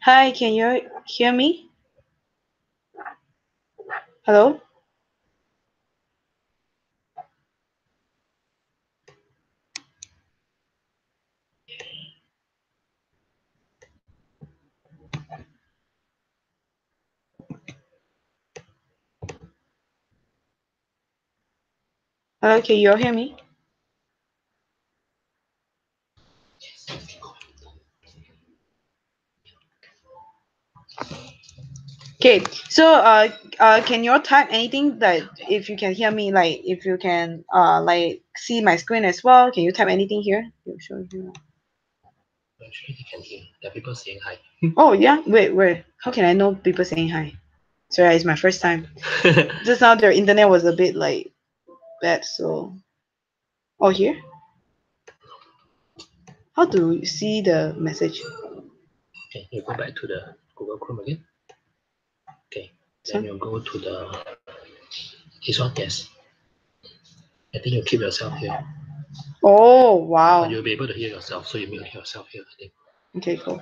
Hi, can you hear me? Hello? Hello, can you all hear me? Okay, so can you all type anything that if you can hear me, like if you can like see my screen as well? Can you type anything here? Sure. Actually, you can hear. There are people saying hi. Oh yeah, wait. How can I know people saying hi? Sorry, it's my first time. Just now their internet was a bit like bad, so oh here. How do you see the message? Okay, you go back to the Google Chrome again. Okay, So, then you go to the this one. Yes, I think you keep yourself here, oh but wow. you'll be able to hear yourself. So you mute yourself here. I think. Okay, cool.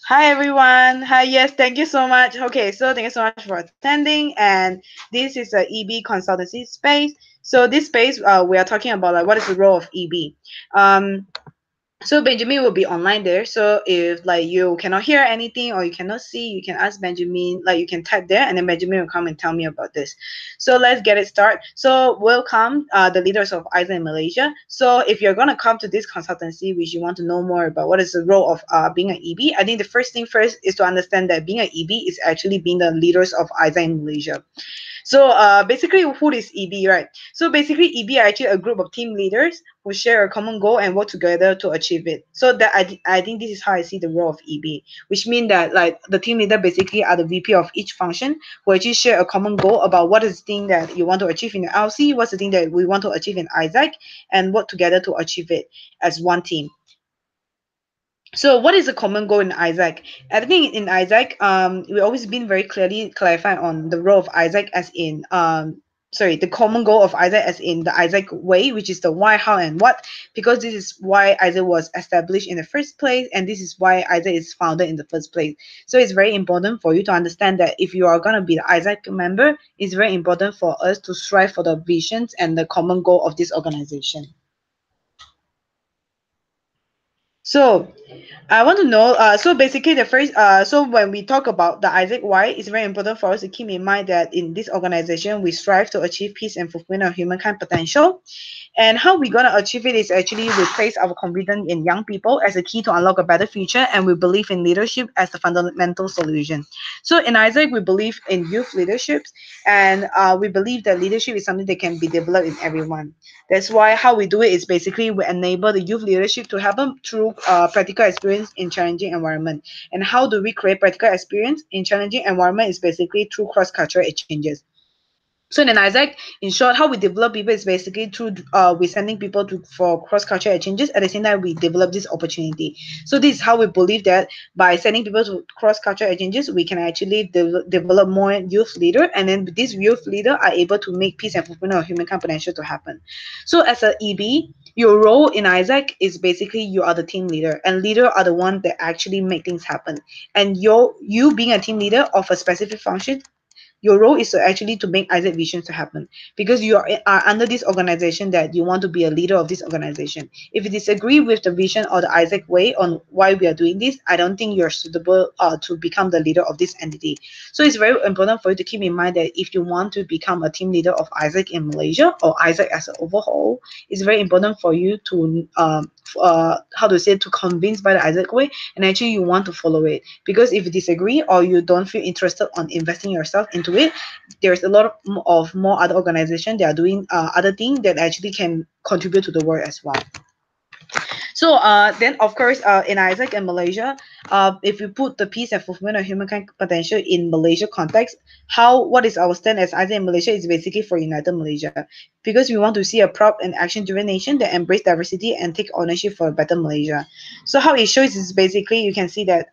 Hi everyone. Hi, yes, thank you so much. Okay, so thank you so much for attending. And this is a EB consultancy space. So this space, we are talking about like what is the role of EB. So Benjamin will be online there. So if like you cannot hear anything or you cannot see, you can ask Benjamin, like you can type there and then Benjamin will come and tell me about this. So let's get it started. So welcome the leaders of Isaac in Malaysia. So if you're gonna come to this consultancy, which you want to know more about what is the role of being an EB, I think the first thing first is to understand that being an EB is actually being the leaders of Isaac in Malaysia. So basically, who is EB, right? So basically, EB are actually a group of team leaders who share a common goal and work together to achieve it. So that I think this is how I see the role of EB, which means that like the team leader basically are the VP of each function who actually share a common goal about what is the thing that you want to achieve in the LC, what's the thing that we want to achieve in Isaac, and work together to achieve it as one team. So what is the common goal in Isaac? I think in Isaac, we always been very clearly clarified on the role of Isaac as in the common goal of Isaac as in the Isaac way, which is the why, how, and what, because this is why Isaac was established in the first place, and this is why Isaac is founded in the first place. So it's very important for you to understand that if you are gonna be the Isaac member, it's very important for us to strive for the visions and the common goal of this organization. So I want to know. So basically, the first. So when we talk about the Isaac why, it's very important for us to keep in mind that in this organization, we strive to achieve peace and fulfillment of humankind potential. And how we're going to achieve it is actually we place our confidence in young people as a key to unlock a better future, and we believe in leadership as the fundamental solution. So in Isaac, we believe in youth leaderships, and we believe that leadership is something that can be developed in everyone. That's why how we do it is basically we enable the youth leadership to happen through practical experience in challenging environment. And how do we create practical experience in challenging environment is basically through cross-cultural exchanges. So in Isaac, in short, how we develop people is basically through we sending people to for cross-cultural exchanges. At the same time, we develop this opportunity. So this is how we believe that by sending people to cross-cultural exchanges, we can actually develop more youth leader, and then these youth leader are able to make peace and fulfillment of human potential to happen. So as a EB, your role in Isaac is basically you are the team leader, and leader are the one that actually make things happen. And you being a team leader of a specific function, your role is to actually to make Isaac visions to happen, because you are under this organization that you want to be a leader of this organization. If you disagree with the vision or the Isaac way on why we are doing this, I don't think you're suitable to become the leader of this entity. So it's very important for you to keep in mind that if you want to become a team leader of Isaac in Malaysia or Isaac as an overhaul, it's very important for you to how to say, to convince by the Isaac way, and actually you want to follow it. Because if you disagree or you don't feel interested on investing yourself into it, there's a lot of more other organizations that are doing other things that actually can contribute to the world as well. So then of course in Isaac and Malaysia, if you put the peace and fulfillment of humankind potential in Malaysia context, how what is our stand as Isaac in Malaysia is basically for United Malaysia, because we want to see a proud and action-driven nation that embrace diversity and take ownership for a better Malaysia. So how it shows is basically you can see that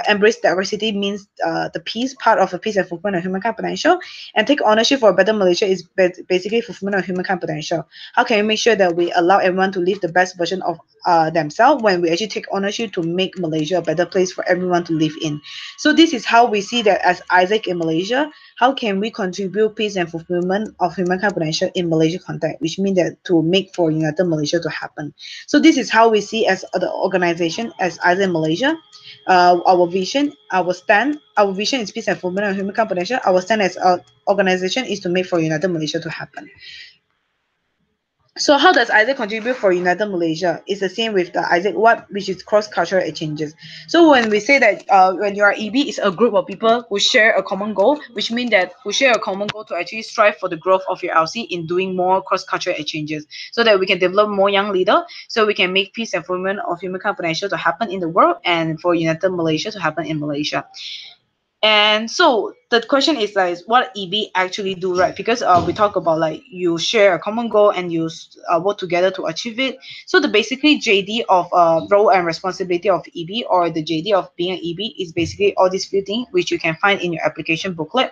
embrace diversity means the peace part of the peace and fulfillment of humankind potential, and take ownership for a better Malaysia is basically fulfillment of humankind potential. How can we make sure that we allow everyone to live the best version of themselves when we actually take ownership to make Malaysia a better place for everyone to live in? So this is how we see that as Isaac in Malaysia. How can we contribute peace and fulfillment of humankind potential in Malaysia context, which means that to make for united Malaysia to happen. So this is how we see as the organization as Isaac in Malaysia. Our vision, our vision is peace and fulfillment of humankind potential. Our stand as an organization is to make for united Malaysia to happen. So how does Isaac contribute for United Malaysia? It's the same with the Isaac What, which is cross-cultural exchanges. So when we say that when you are EB, it's a group of people who share a common goal, which means that who share a common goal to actually strive for the growth of your LC in doing more cross-cultural exchanges, so that we can develop more young leaders, so we can make peace and fulfillment of humankind potential to happen in the world, and for United Malaysia to happen in Malaysia. And so the question is like, what EB actually do, right? Because we talk about like you share a common goal and you work together to achieve it. So the basically JD of role and responsibility of EB, or the JD of being an EB, is basically all these few things which you can find in your application booklet.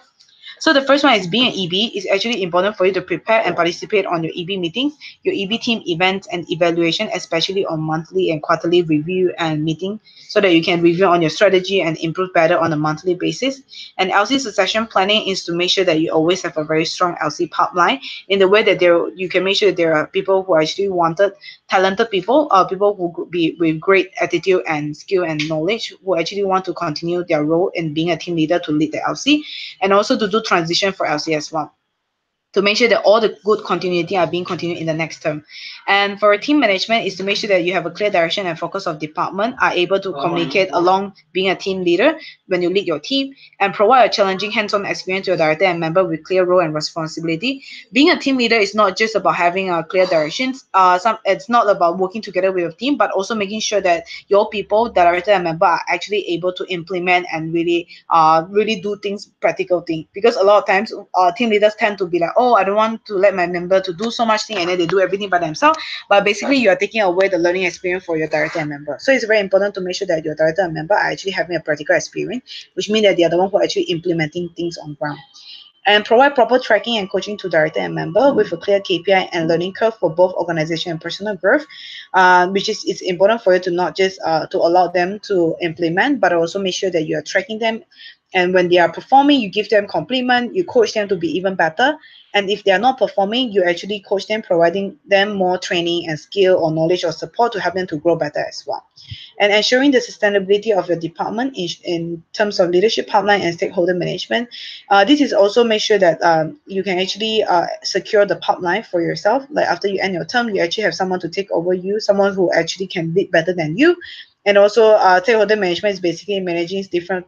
So the first one is being an EB is actually important for you to prepare and participate on your EB meetings, your EB team events and evaluation, especially on monthly and quarterly review and meeting, so that you can review on your strategy and improve better on a monthly basis. And LC succession planning is to make sure that you always have a very strong LC pipeline in the way that you can make sure that there are people who are actually wanted, talented people, people who could be with great attitude and skill and knowledge, who actually want to continue their role in being a team leader to lead the LC, and also to do transition for LC as well, to make sure that all the good continuity are being continued in the next term. And for team management is to make sure that you have a clear direction and focus of department, are able to communicate along being a team leader when you lead your team, and provide a challenging hands-on experience to your director and member with clear role and responsibility. Being a team leader is not just about having a clear directions. It's not about working together with your team, but also making sure that your people, director and member, are actually able to implement and really do things, practical things. Because a lot of times team leaders tend to be like, oh, I don't want to let my member to do so much thing, and then they do everything by themselves. But basically you are taking away the learning experience for your director and member. So it's very important to make sure that your director and member are actually having a practical experience, which means that they are the one who are actually implementing things on ground. And provide proper tracking and coaching to director and member with a clear KPI and learning curve for both organization and personal growth, which is it's important for you to not just to allow them to implement, but also make sure that you are tracking them. And when they are performing, you give them compliment, you coach them to be even better. And if they are not performing, you actually coach them, providing them more training and skill or knowledge or support to help them to grow better as well. And ensuring the sustainability of your department in terms of leadership pipeline and stakeholder management. This is also make sure that you can actually secure the pipeline for yourself. Like after you end your term, you actually have someone to take over you, someone who actually can lead better than you. And also stakeholder management is basically managing different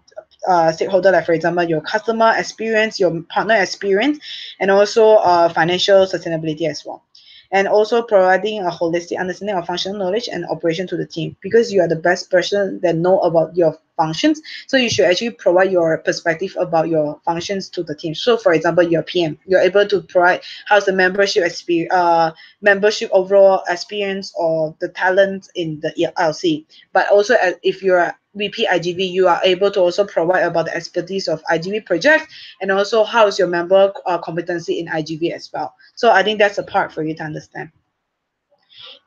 stakeholder, like for example your customer experience, your partner experience, and also financial sustainability as well. And also providing a holistic understanding of functional knowledge and operation to the team, because you are the best person that know about your functions. So you should actually provide your perspective about your functions to the team. So for example, you're PM, you're able to provide how's the membership experience, membership overall experience or the talent in the LC. But also if you're VP IGV, you are able to also provide about the expertise of IGV projects, and also how is your member competency in IGV as well. So I think that's a part for you to understand.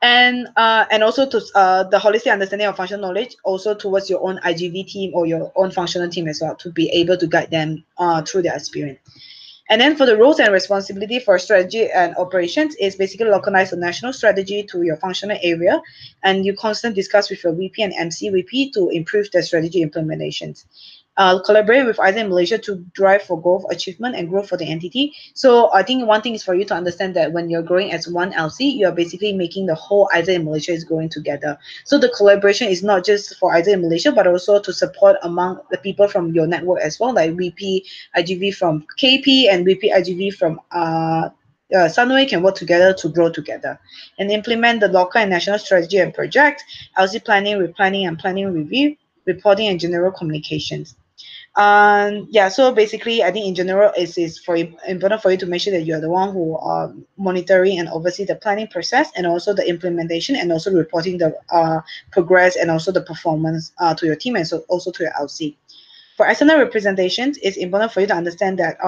And also to the holistic understanding of functional knowledge also towards your own IGV team or your own functional team as well, to be able to guide them through their experience. And then for the roles and responsibility for strategy and operations is basically localize the national strategy to your functional area, and you constantly discuss with your VP and MC VP to improve the strategy implementations. Collaborate with either in Malaysia to drive for growth, achievement, and growth for the entity. So I think one thing is for you to understand that when you're growing as one LC, you're basically making the whole either in Malaysia is growing together. So the collaboration is not just for either in Malaysia, but also to support among the people from your network as well, like VP IGV from KP and VP IGV from Sunway can work together to grow together and implement the local and national strategy and project, LC planning, replanning, and planning review, reporting, and general communications. Yeah, so basically I think in general it's for important for you to make sure that you're the one who are monitoring and oversee the planning process and also the implementation and also reporting the progress and also the performance to your team and so also to your LC. For external representations, it's important for you to understand that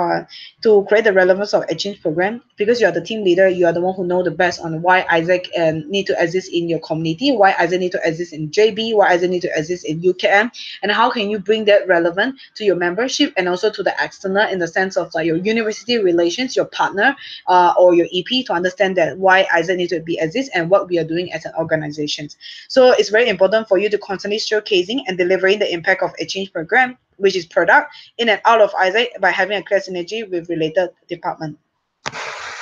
to create the relevance of exchange program, because you are the team leader, you are the one who know the best on why Isaac need to exist in your community, why Isaac need to exist in JB, why Isaac need to exist in UKM, and how can you bring that relevant to your membership and also to the external in the sense of like your university relations, your partner or your EP to understand that why Isaac need to be exist and what we are doing as an organization. So it's very important for you to constantly showcasing and delivering the impact of exchange program, which is product, in and out of Isaac by having a clear synergy with related department.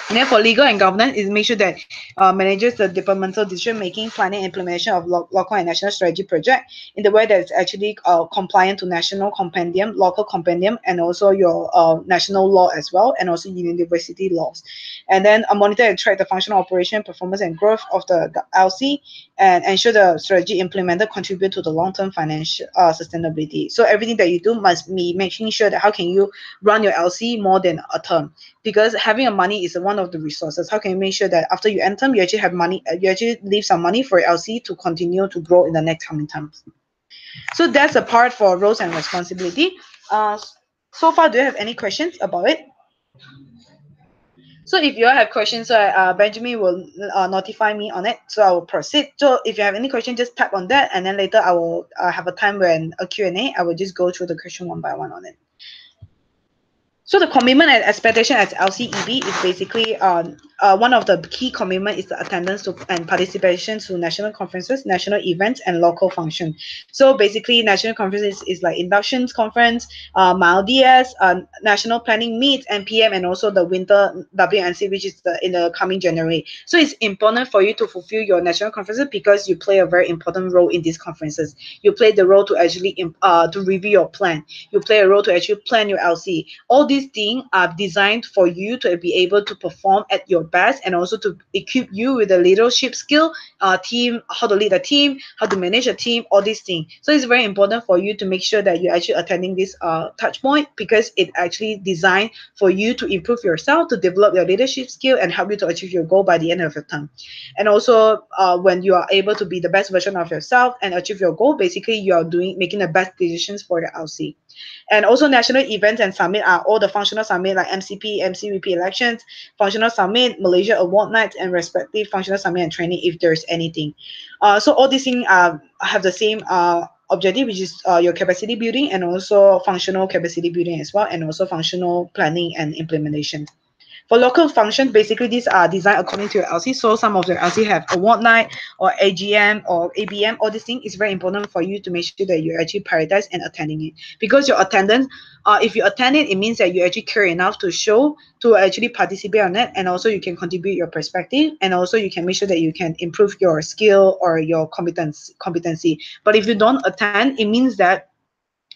And then for legal and governance is make sure that manages the departmental decision making, planning, and implementation of local and national strategy project in the way that is actually compliant to national compendium, local compendium, and also your national law as well, and also university laws. And then monitor and track the functional operation, performance, and growth of the LC, and ensure the strategy implemented contribute to the long-term financial sustainability. So everything that you do must be making sure that how can you run your LC more than a term, because having a money is one of the resources. How can you make sure that after you end term, you actually have money, you actually leave some money for LC to continue to grow in the next coming times? So that's a part for roles and responsibility. Uh, so far, do you have any questions about it? So if you all have questions, Benjamin will notify me on it. So I will proceed. So if you have any question, just tap on that, and then later I will have a time when a Q&A. I will just go through the question one by one on it. So the commitment and expectation as LCEB is basically one of the key commitment is the attendance to and participation to national conferences, national events, and local function. So basically, national conferences is like inductions conference, Maldives, national planning meets, NPM, and also the winter WNC, which is in the coming January. So it's important for you to fulfill your national conferences because you play a very important role in these conferences. You play the role to actually to review your plan. You play a role to actually plan your LC. All these things are designed for you to be able to perform at your best and also to equip you with the leadership skill, team, how to lead a team, how to manage a team, all these things. So it's very important for you to make sure that you're actually attending this touch point because it actually designed for you to improve yourself, to develop your leadership skill and help you to achieve your goal by the end of your term. And also when you are able to be the best version of yourself and achieve your goal, basically you are making the best decisions for the LC. And also national events and summit are all the functional summit like MCP, MCVP elections, functional summit, Malaysia award nights, and respective functional summit and training if there's anything. So all these things have the same objective, which is your capacity building and also functional capacity building as well, and also functional planning and implementation. For local functions, basically these are designed according to your LC. So some of your LC have award night or AGM or ABM. All these things is very important for you to make sure that you actually prioritize and attending it. Because your attendance, if you attend it, it means that you actually care enough to show, to actually participate on it, and also you can contribute your perspective, and also you can make sure that you can improve your skill or your competency. But if you don't attend, it means that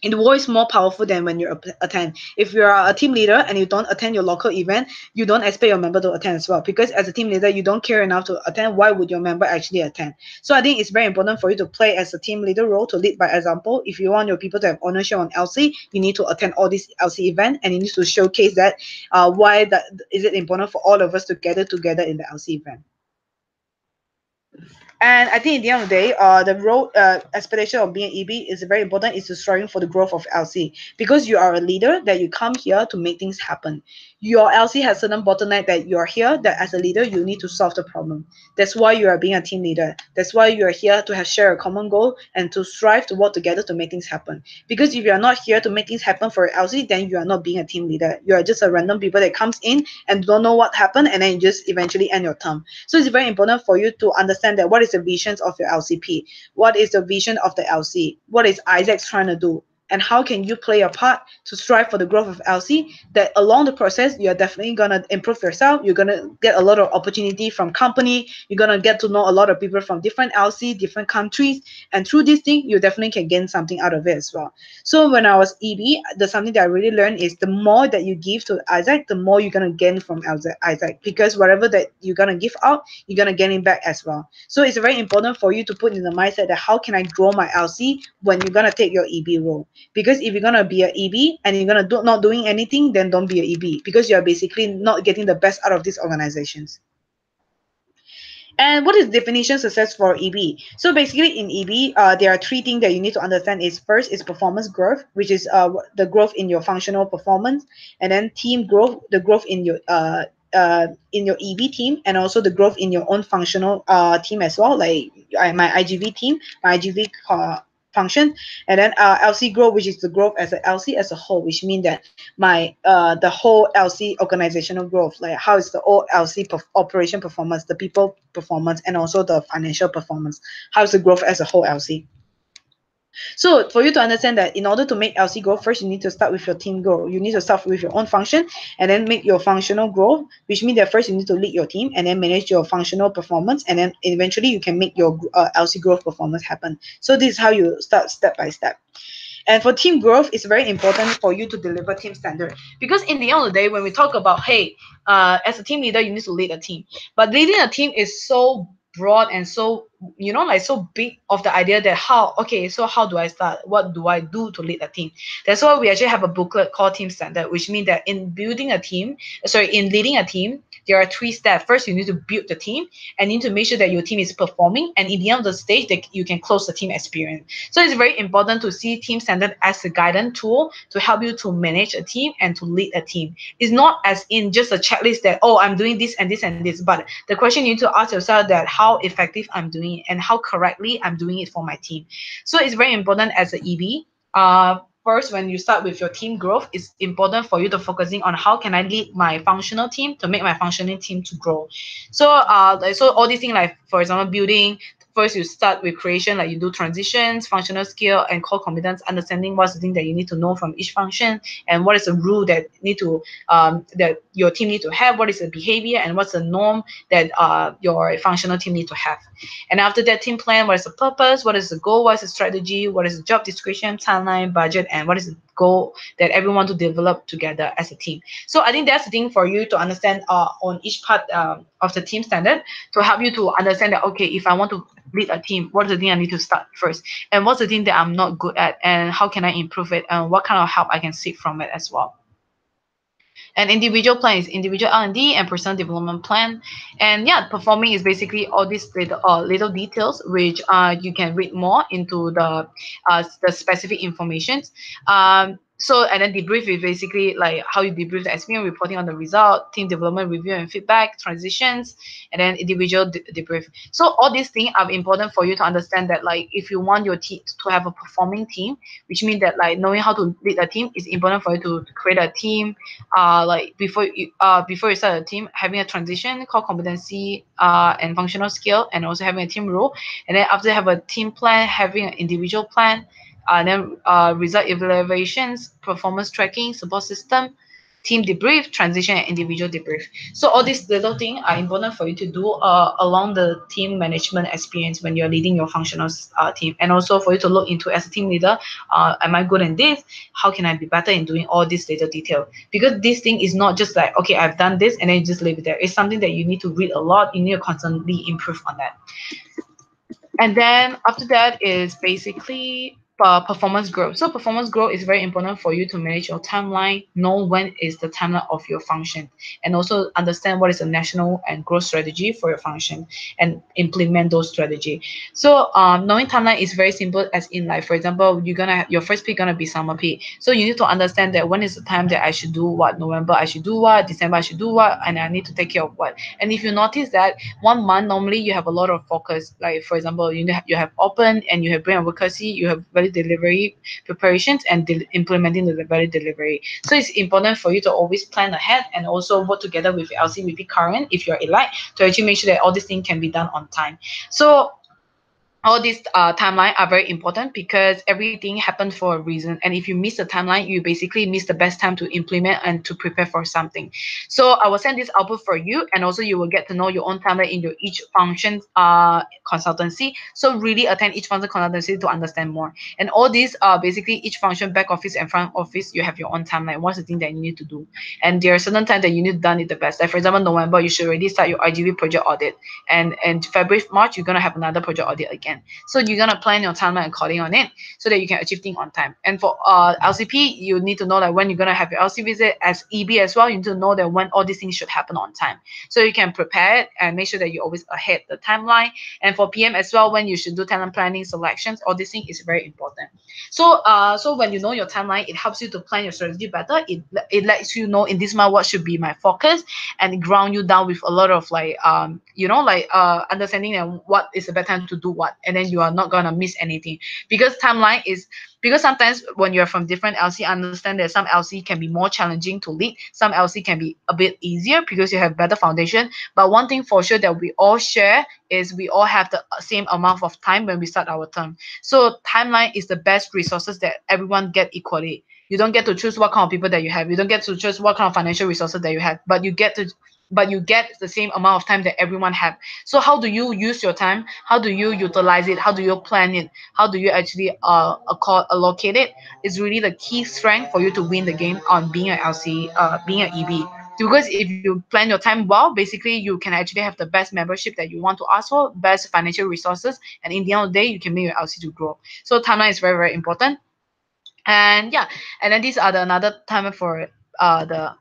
the voice is more powerful than when you attend. If you are a team leader and you don't attend your local event, you don't expect your member to attend as well. Because as a team leader, you don't care enough to attend. Why would your member actually attend? So I think it's very important for you to play as a team leader role, to lead by example. If you want your people to have ownership on LC, you need to attend all these LC events and you need to showcase that why that is it important for all of us to gather together in the LC event. And I think at the end of the day, the role expectation of being EB is very important. Is to striving for the growth of LC because you are a leader that you come here to make things happen. Your LC has certain bottleneck that you are here that as a leader you need to solve the problem. That's why you are being a team leader. That's why you are here to have share a common goal and to strive to work together to make things happen. Because if you are not here to make things happen for LC, then you are not being a team leader. You are just a random people that comes in and don't know what happened and then you just eventually end your term. So it's very important for you to understand that what is the vision of your LCP, what is the vision of the LC, what is Isaac's trying to do, and how can you play a part to strive for the growth of LC, that along the process you're definitely going to improve yourself, you're going to get a lot of opportunity from company, you're going to get to know a lot of people from different LC, different countries, and through this thing you definitely can gain something out of it as well. So when I was EB, the something that I really learned is the more that you give to Isaac, the more you're going to gain from Isaac, because whatever that you're going to give out, you're going to gain it back as well. So it's very important for you to put in the mindset that how can I grow my LC when you're going to take your EB role. Because if you're gonna be an EB and you're gonna not doing anything, then don't be an EB, because you're basically not getting the best out of these organizations. And what is definition success for EB? So basically in EB, there are three things that you need to understand. Is first is performance growth, which is the growth in your functional performance, and then team growth, the growth in your EB team, and also the growth in your own functional team as well, like my IGV team, my IGV function, and then LC growth, which is the growth as a LC as a whole, which means that my the whole LC organizational growth, like how is the whole LC operation performance, the people performance, and also the financial performance, how is the growth as a whole LC. So for you to understand that in order to make LC grow, first you need to start with your team grow. You need to start with your own function and then make your functional grow, which means that first you need to lead your team and then manage your functional performance, and then eventually you can make your LC growth performance happen. So this is how you start step by step. And for team growth, it's very important for you to deliver team standard, because in the end of the day, when we talk about, hey, as a team leader, you need to lead a team, but leading a team is so broad and so, you know, like so big of the idea that how do I start, what do I do to lead a team. That's why we actually have a booklet called Team Standard, which means that in leading a team, there are three steps. First, you need to build the team, and you need to make sure that your team is performing, and in the end of the stage that you can close the team experience. So it's very important to see Team Standard as a guidance tool to help you to manage a team and to lead a team. It's not as in just a checklist that, oh, I'm doing this and this and this, but the question you need to ask yourself that how effective I'm doing it and how correctly I'm doing it for my team. So it's very important as an EB. First, when you start with your team growth, it's important for you to focusing on how can I lead my functional team to make my functioning team to grow. So all these things, like for example building, first you start with creation, like you do transitions, functional skill, and core competence, understanding what's the thing that you need to know from each function, and what is the rule that that your team need to have, what is the behavior, and what's the norm that your functional team need to have. And after that, team plan, what is the purpose, what is the goal, what is the strategy, what is the job description, timeline, budget, and what is the goal that everyone to develop together as a team. So I think that's the thing for you to understand on each part of the team standard, to help you to understand that, okay, if I want to lead a team, what is the thing I need to start first, and what's the thing that I'm not good at, and how can I improve it, and what kind of help I can seek from it as well. And individual plan is individual L&D and personal development plan. And yeah, performing is basically all these little details which you can read more into the specific informations. So, and then debrief is basically like how you debrief the experience, reporting on the result, team development, review and feedback, transitions, and then individual debrief. So all these things are important for you to understand that, like, if you want your team to have a performing team, which means that like knowing how to lead a team is important for you to create a team. Like before you start a team, having a transition, core competency, and functional skill, and also having a team role. And then after have a team plan, having an individual plan, then result evaluations, performance tracking, support system, team debrief, transition, and individual debrief. So all these little things are important for you to do along the team management experience when you're leading your functional team, and also for you to look into as a team leader, am I good in this? How can I be better in doing all this little detail? Because this thing is not just like, okay, I've done this and then you just leave it there. It's something that you need to read a lot. You need to constantly improve on that. And then after that is basically performance growth. So performance growth is very important for you to manage your timeline, know when is the timeline of your function, and also understand what is the national and growth strategy for your function and implement those strategy. So knowing timeline is very simple, as in, like, for example, your first peak gonna be summer peak. So you need to understand that when is the time that I should do what, November I should do what, December I should do what, and I need to take care of what. And if you notice that 1 month normally you have a lot of focus, like for example, you have open and you have brain advocacy, you have value delivery preparations, and implementing the value delivery. So it's important for you to always plan ahead and also work together with LCEB current if you're elite, to actually make sure that all these things can be done on time. So all these timeline are very important because everything happens for a reason, and if you miss the timeline, you basically miss the best time to implement and to prepare for something. So I will send this output for you, and also you will get to know your own timeline in your each function consultancy. So really attend each function consultancy to understand more. And all these basically each function, back office and front office, you have your own timeline. What's the thing that you need to do, and there are certain times that you need to done it the best. Like for example, November you should already start your IGV project audit, and February, March you're gonna have another project audit again. end. So you're gonna plan your timeline according on it so that you can achieve things on time. And for LCP, you need to know that when you're gonna have your LC visit. As EB as well, you need to know that when all these things should happen on time, so you can prepare it and make sure that you're always ahead the timeline. And for PM as well, when you should do talent planning, selections, all these things is very important. So when you know your timeline, it helps you to plan your strategy better. It lets you know in this month what should be my focus, and ground you down with a lot of like understanding and what is the best time to do what, and then you are not gonna miss anything. Because timeline is, because sometimes when you're from different LC, understand that some LC can be more challenging to lead, some LC can be a bit easier because you have better foundation. But one thing for sure that we all share is we all have the same amount of time when we start our term. So timeline is the best resources that everyone get equally. You don't get to choose what kind of people that you have. You don't get to choose what kind of financial resources that you have, but you get the same amount of time that everyone have. So how do you use your time? How do you utilize it? How do you plan it? How do you actually allocate it? Is really the key strength for you to win the game on being an LC, being an EB. Because if you plan your time well, basically you can actually have the best membership that you want to ask for, best financial resources, and in the end of the day, you can make your LC to grow. So timeline is very, very important. And yeah, and then these are the another time for the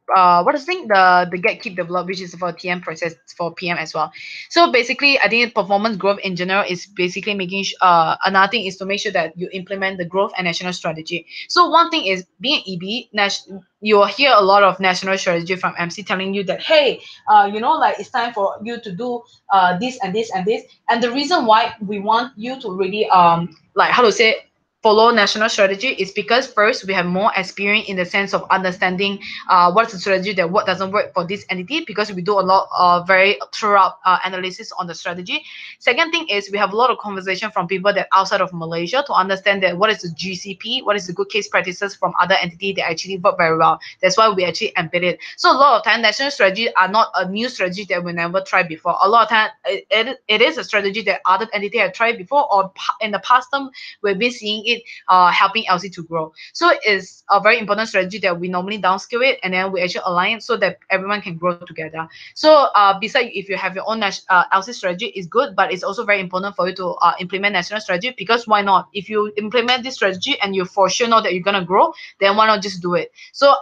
what is the thing, the get keep develop, which is for TM process for PM as well. So basically I think performance growth in general is basically making another thing is to make sure that you implement the growth and national strategy. So one thing is being EB, you will hear a lot of national strategy from MC telling you that, hey, like it's time for you to do this and this and this. And the reason why we want you to really like how to say follow national strategy is because first we have more experience in the sense of understanding what's the strategy that what doesn't work for this entity, because we do a lot of very thorough analysis on the strategy. Second thing is we have a lot of conversation from people that outside of Malaysia to understand that what is the GCP, what is the good case practices from other entities that actually work very well. That's why we actually embed it. So a lot of time national strategy are not a new strategy that we never tried before. A lot of time it is a strategy that other entities have tried before, or in the past time we've been seeing it helping LC to grow. So it's a very important strategy that we normally downscale it, and then we actually align it so that everyone can grow together. So besides, if you have your own LC strategy, is good, but it's also very important for you to implement national strategy, because why not? If you implement this strategy and you for sure know that you're gonna grow, then why not just do it? So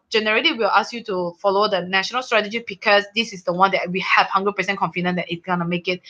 generally we'll ask you to follow the national strategy, because this is the one that we have 100% confident that it's gonna make it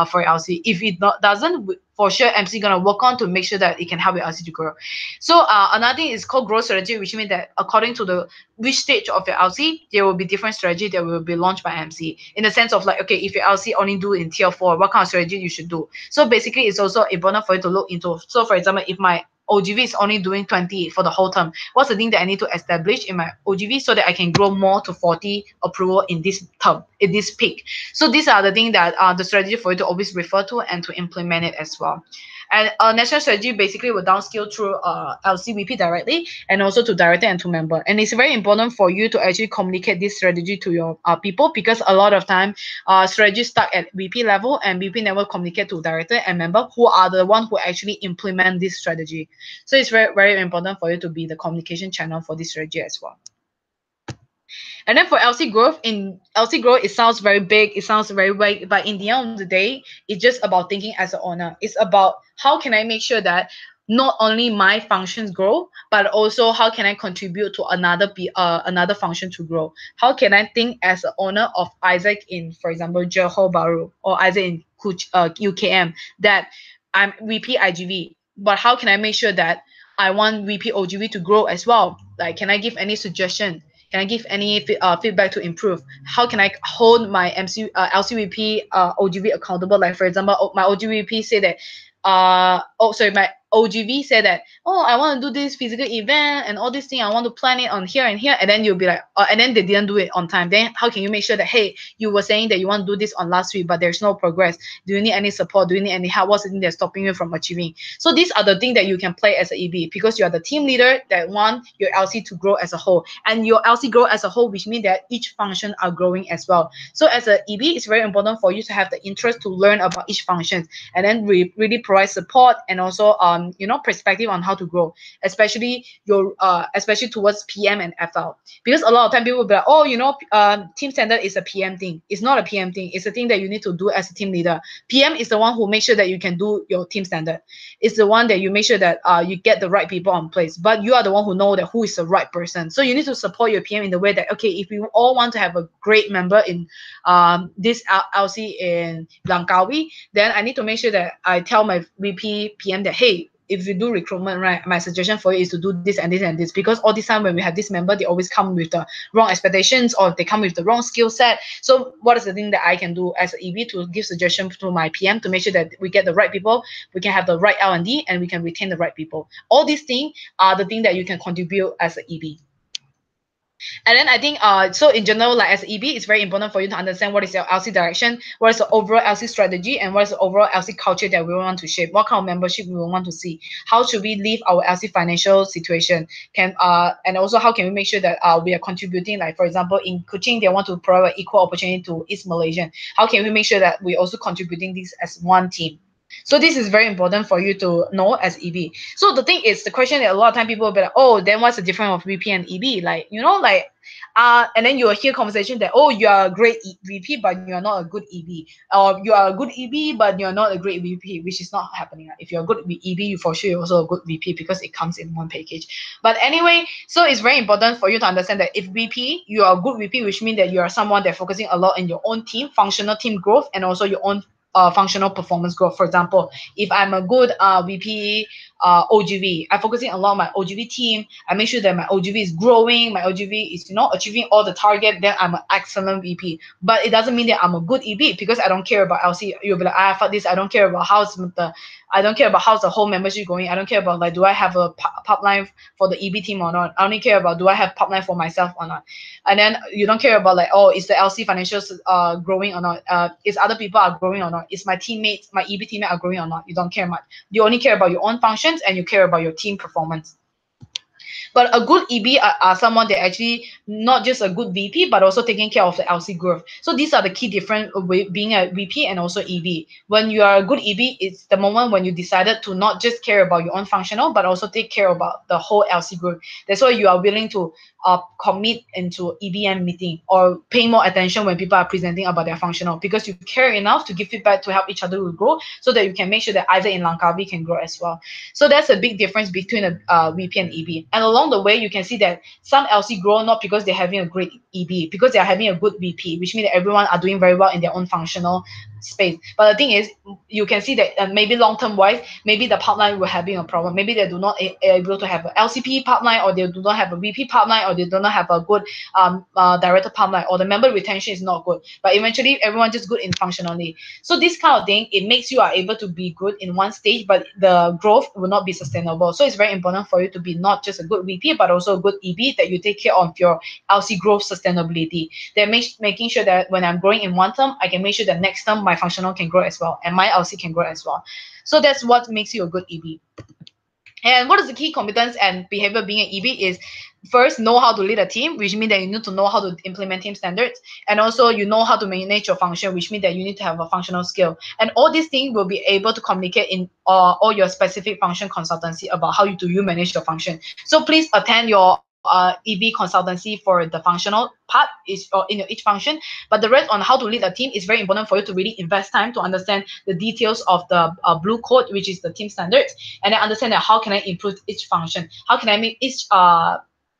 for LC. If it doesn't, for sure MC gonna work on to make sure that it can help your LC to grow. So another thing is called growth strategy, which means that according to the which stage of your LC, there will be different strategy that will be launched by MC, in the sense of like, okay, if your LC only do in tier 4, what kind of strategy you should do. So basically it's also important for you to look into. So for example, if my OGV is only doing 20 for the whole term, what's the thing that I need to establish in my OGV so that I can grow more to 40 approval in this term, in this peak. So these are the things that are the strategy for you to always refer to and to implement it as well. And national strategy basically will downscale through LCVP directly, and also to director and to member. And it's very important for you to actually communicate this strategy to your people, because a lot of time strategy stuck at VP level, and VP never communicate to director and member, who are the one who actually implement this strategy. So it's very, very important for you to be the communication channel for this strategy as well. And then for LC growth, it sounds very big, it sounds very vague, but in the end of the day, it's just about thinking as an owner. It's about how can I make sure that not only my functions grow, but also how can I contribute to another function to grow? How can I think as an owner of Isaac in, for example, Johor Bahru, or Isaac in UKM, that I'm VP IGV, but how can I make sure that I want VP OGV to grow as well? Like, can I give any suggestion? Can I give any feedback to improve? How can I hold my LCVP OGV accountable? Like, for example, my OGVP say that, my OGV said that, oh, I want to do this physical event and all these things. I want to plan it on here and here. And then you'll be like, and then they didn't do it on time. Then how can you make sure that, hey, you were saying that you want to do this on last week, but there's no progress? Do you need any support? Do you need any help? What's the thing that's stopping you from achieving? So these are the things that you can play as an EB, because you are the team leader that want your LC to grow as a whole. And your LC grow as a whole, which means that each function are growing as well. So as an EB, it's very important for you to have the interest to learn about each function, and then really provide support, and also perspective on how to grow, especially especially towards PM and FL, because a lot of time people will be like, oh, team standard is a PM thing. It's not a PM thing. It's a thing that you need to do as a team leader. PM is the one who makes sure that you can do your team standard. It's the one that you make sure that you get the right people on place, but you are the one who know that who is the right person. So you need to support your PM in the way that, okay, if we all want to have a great member in this LC in Langkawi, then I need to make sure that I tell my VP PM that, hey, if you do recruitment, right, my suggestion for you is to do this and this and this, because all this time when we have this member, they always come with the wrong expectations or they come with the wrong skill set. So what is the thing that I can do as an EB to give suggestion to my PM to make sure that we get the right people, we can have the right L&D, and we can retain the right people. All these things are the things that you can contribute as an EB. And then I think, so in general, like as EB, it's very important for you to understand what is your LC direction, what is the overall LC strategy, and what is the overall LC culture that we want to shape, what kind of membership we want to see, how should we live our LC financial situation, and also how can we make sure that we are contributing, like for example, in coaching, they want to provide equal opportunity to East Malaysian. How can we make sure that we also contributing this as one team? So this is very important for you to know as EB. So the thing is, the question that a lot of time people will be like, oh, then what's the difference of VP and EB? Like, and then you will hear conversation that, oh, you are a great VP, but you are not a good EB. Or you are a good EB, but you are not a great VP, which is not happening. If you're a good EB, you for sure you're also a good VP because it comes in one package. But anyway, so it's very important for you to understand that if VP, you are a good VP, which means that you are someone that focusing a lot in your own team, functional team growth, and also your own functional performance growth. For example, if I'm a good VP OGV, I'm focusing a lot on my OGV team. I make sure that my OGV is growing, my OGV is achieving all the target, then I'm an excellent VP. But it doesn't mean that I'm a good EB because I don't care about LC. You'll be like, fuck this, I don't care about how's the whole membership going. I don't care about, like, do I have a pipeline for the EB team or not. I only care about, do I have pipeline for myself or not. And then you don't care about, like, oh, is the LC financials growing or not? Is other people are growing or not? Is my teammates, my EB teammates are growing or not? You don't care much. You only care about your own functions and you care about your team performance. But a good EB are someone that actually not just a good VP, but also taking care of the LC growth. So these are the key difference with being a VP and also EB. When you are a good EB, it's the moment when you decided to not just care about your own functional, but also take care about the whole LC growth. That's why you are willing to commit into EBM meeting or pay more attention when people are presenting about their functional, because you care enough to give feedback to help each other to grow, so that you can make sure that Isaac in Langkawi can grow as well. So that's a big difference between a VP and EB. And along the way, you can see that some LC grow not because they're having a great EB, because they're having a good VP, which means that everyone are doing very well in their own functional space. But the thing is, you can see that maybe long-term wise, maybe the pipeline will having a problem. Maybe they do not able to have an LCP pipeline, or they do not have a VP pipeline, or they do not have a good director pipeline, or the member retention is not good. But eventually, everyone just good in functionally. So this kind of thing, it makes you are able to be good in one stage, but the growth will not be sustainable. So it's very important for you to be not just a good VP, but also a good EB, that you take care of your LC growth sustainability. That making sure that when I'm growing in one term, I can make sure that next term my functional can grow as well, and my LC can grow as well. So that's what makes you a good EB. And what is the key competence and behavior being an EB is, first, know how to lead a team, which means that you need to know how to implement team standards. And also you know how to manage your function, which means that you need to have a functional skill. And all these things will be able to communicate in all your specific function consultancy about how you manage your function. So please attend your EB consultancy for the functional part or in each function, but the rest on how to lead a team is very important for you to really invest time to understand the details of the blue code, which is the team standards, and then understand that how can I improve each function, how can I make each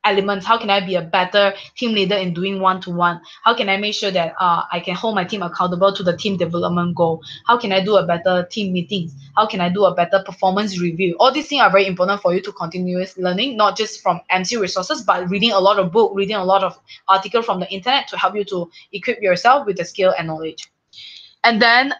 elements, how can I be a better team leader in doing one-to-one, how can I make sure that I can hold my team accountable to the team development goal, how can I do a better team meetings, how can I do a better performance review. All these things are very important for you to continuous learning, not just from MC resources, but reading a lot of book, reading a lot of articles from the internet to help you to equip yourself with the skill and knowledge. And then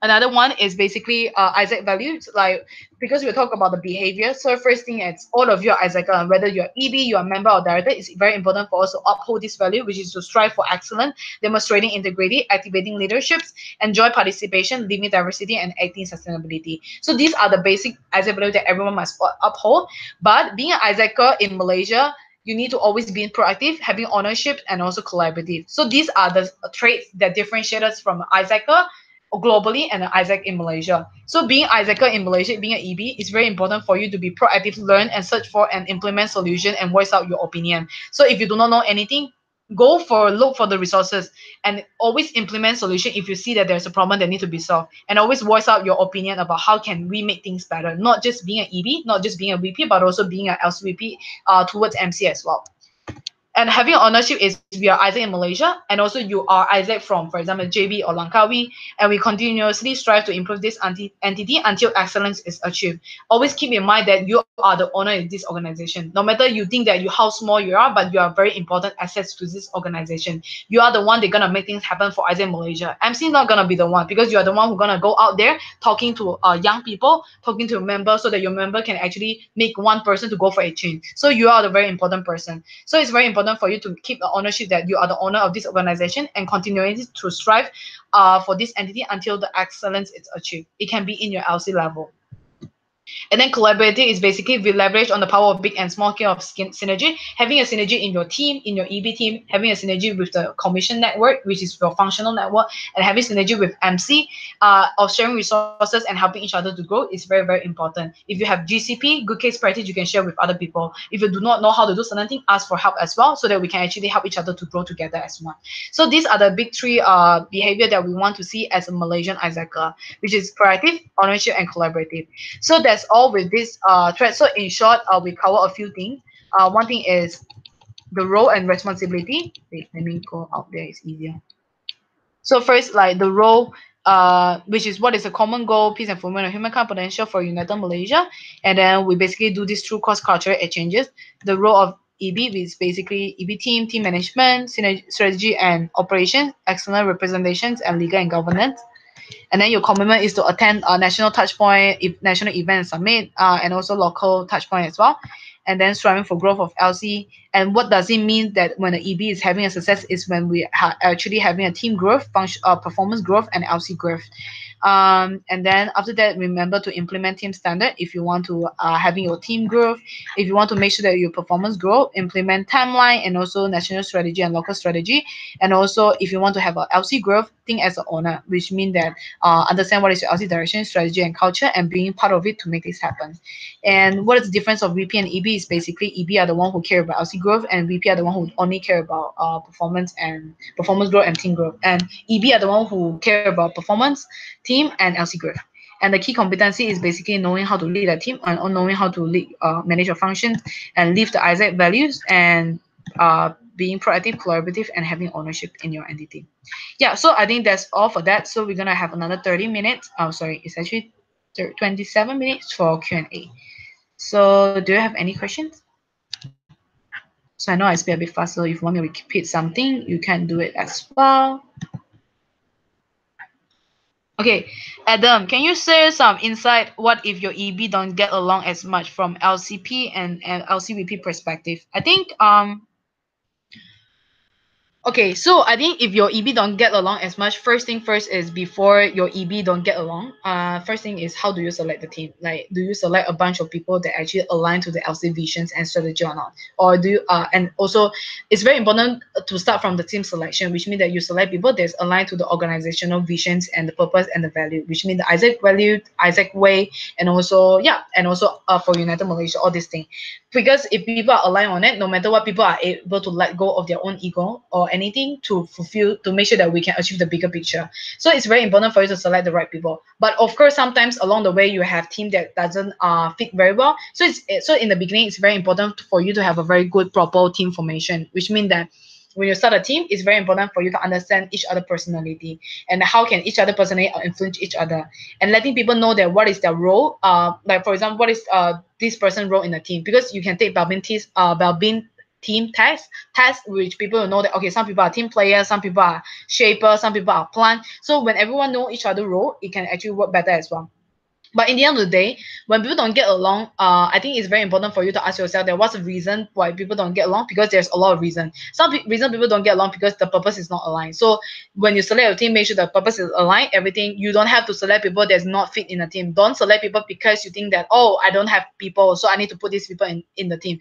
another one is basically Isaac values, like, because we talk about the behavior. So first thing is, all of you are Isaac, whether you're EB, you're a member or director, it's very important for us to uphold this value, which is to strive for excellence, demonstrating integrity, activating leaderships, enjoy participation, limit diversity, and acting sustainability. So these are the basic Isaac values that everyone must uphold. But being an Isaacer in Malaysia, you need to always be proactive, having ownership, and also collaborative. So these are the traits that differentiate us from Isaacer globally and an Isaac in Malaysia. So being Isaacer in Malaysia, being an EB, is very important for you to be proactive, learn and search for and implement solution and voice out your opinion. So if you do not know anything, look for the resources and always implement solution if you see that there's a problem that needs to be solved, and always voice out your opinion about how can we make things better, not just being an EB, not just being a VP, but also being an LCVP towards MC as well. And having ownership is we are Isaac in Malaysia, and also you are Isaac from, for example, JB or Langkawi, and we continuously strive to improve this entity until excellence is achieved. Always keep in mind that you are the owner in this organization. No matter you think that how small you are, but you are very important assets to this organization. You are the one that's gonna make things happen for Isaac in Malaysia. MC not gonna be the one, because you are the one who's gonna go out there talking to young people, talking to a member, so that your member can actually make one person to go for a change. So you are the very important person. So it's very important for you to keep the ownership that you are the owner of this organization and continuing to strive for this entity until the excellence is achieved. It can be in your LC level. And then collaborating is basically we leverage on the power of big and small scale of synergy, having a synergy in your team, in your EB team, having a synergy with the commission network, which is your functional network, and having synergy with MC of sharing resources and helping each other to grow is very, very important. If you have GCP, good case practice, you can share with other people. If you do not know how to do certain things, ask for help as well, so that we can actually help each other to grow together as one. So these are the big three behavior that we want to see as a Malaysian Isaacer, which is proactive, ownership, and collaborative. So that's all with this thread. So in short, we cover a few things. One thing is the role and responsibility. Wait, let me go out there, it's easier. So first, like the role, which is what is a common goal, peace and fulfillment of humankind potential for United Malaysia. And then we basically do this through cross-cultural exchanges. The role of EB is basically EB team management, strategy and operations, external representations, and legal and governance. And then your commitment is to attend a national touchpoint if national events are made, and also local touchpoint as well. And then striving for growth of LC. And what does it mean that when the EB is having a success is when we are actually having a team growth, performance growth, and LC growth. And then after that, remember to implement team standard if you want to having your team growth. If you want to make sure that your performance grow, implement timeline and also national strategy and local strategy. And also if you want to have a LC growth, think as an owner, which means that understand what is your LC direction, strategy, and culture, and being part of it to make this happen. And what is the difference of VP and EB is basically EB are the one who care about LC growth, and VP are the one who only care about performance growth and team growth. And EB are the one who care about performance, team, and LC growth. And the key competency is basically knowing how to lead a team and knowing how to lead, manage your functions and live the Isaac values, and being proactive, collaborative, and having ownership in your entity. Yeah, so I think that's all for that. So we're gonna have another 30 minutes. Oh, sorry, it's actually 27 minutes for Q&A. So do you have any questions? So I know I speak a bit faster. If you want me to repeat something, you can do it as well. Okay, Adam, can you share some insight? What if your EB don't get along as much from LCP and LCVP perspective? I think okay, so I think if your EB don't get along as much, first thing first is before your EB don't get along, first thing is how do you select the team? Like, do you select a bunch of people that actually align to the LC visions and strategy or not? Or do you, and also it's very important to start from the team selection, which means that you select people that's aligned to the organizational visions and the purpose and the value, which means the Isaac value, Isaac way, and also, yeah, and also for United Malaysia, all these things. Because if people are aligned on it, no matter what, people are able to let go of their own ego or anything to make sure that we can achieve the bigger picture. So it's very important for you to select the right people. But of course, sometimes along the way, you have team that doesn't fit very well. So so in the beginning, it's very important for you to have a very good, proper team formation, which means that when you start a team, it's very important for you to understand each other personality and how can each other personality influence each other, and letting people know that what is their role. Like for example, what is this person's role in the team? Because you can take Balbin team test, which people will know that okay, some people are team players, some people are shaper, some people are plant. So when everyone know each other role, it can actually work better as well. But in the end of the day, when people don't get along, I think it's very important for you to ask yourself that what's the reason why people don't get along, because there's a lot of reasons. Some reason people don't get along because the purpose is not aligned. So when you select your team, make sure the purpose is aligned, everything. You don't have to select people that's not fit in the team. Don't select people because you think that, oh, I don't have people, so I need to put these people in the team.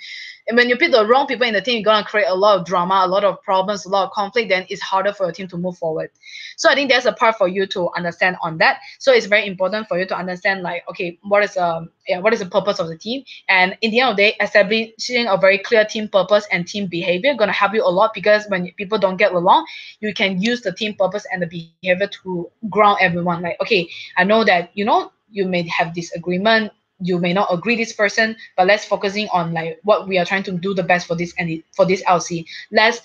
And when you put the wrong people in the team, you're going to create a lot of drama, a lot of problems, a lot of conflict. Then it's harder for your team to move forward. So I think there's a part for you to understand on that. So it's very important for you to understand, like, okay, what is the purpose of the team? And in the end of the day, establishing a very clear team purpose and team behavior going to help you a lot, because when people don't get along, you can use the team purpose and the behavior to ground everyone. Like, okay, I know that, you may have disagreement, you may not agree this person, but let's focusing on like what we are trying to do the best for this, and for this LC. Let's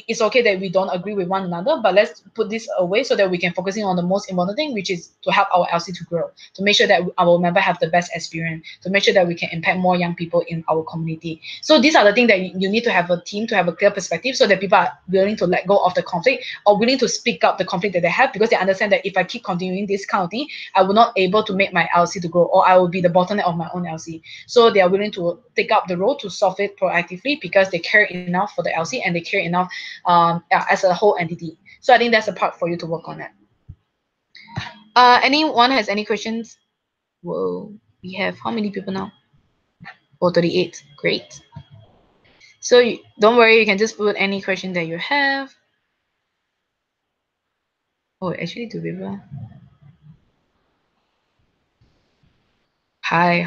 it's okay that we don't agree with one another, but let's put this away so that we can focusing on the most important thing, which is to help our LC to grow, to make sure that our member have the best experience, to make sure that we can impact more young people in our community. So these are the things that you need to have a team, to have a clear perspective, so that people are willing to let go of the conflict, or willing to speak up the conflict that they have, because they understand that if I keep continuing this kind of thing, I will not able to make my LC to grow, or I will be the bottleneck of my own LC. So they are willing to take up the role to solve it proactively, because they care enough for the LC, and they care enough as a whole entity. So I think that's a part for you to work on it. Anyone has any questions? Whoa, we have how many people now? Oh, 38. Great. So don't worry, you can just put any question that you have. Oh, actually, do people? Hi.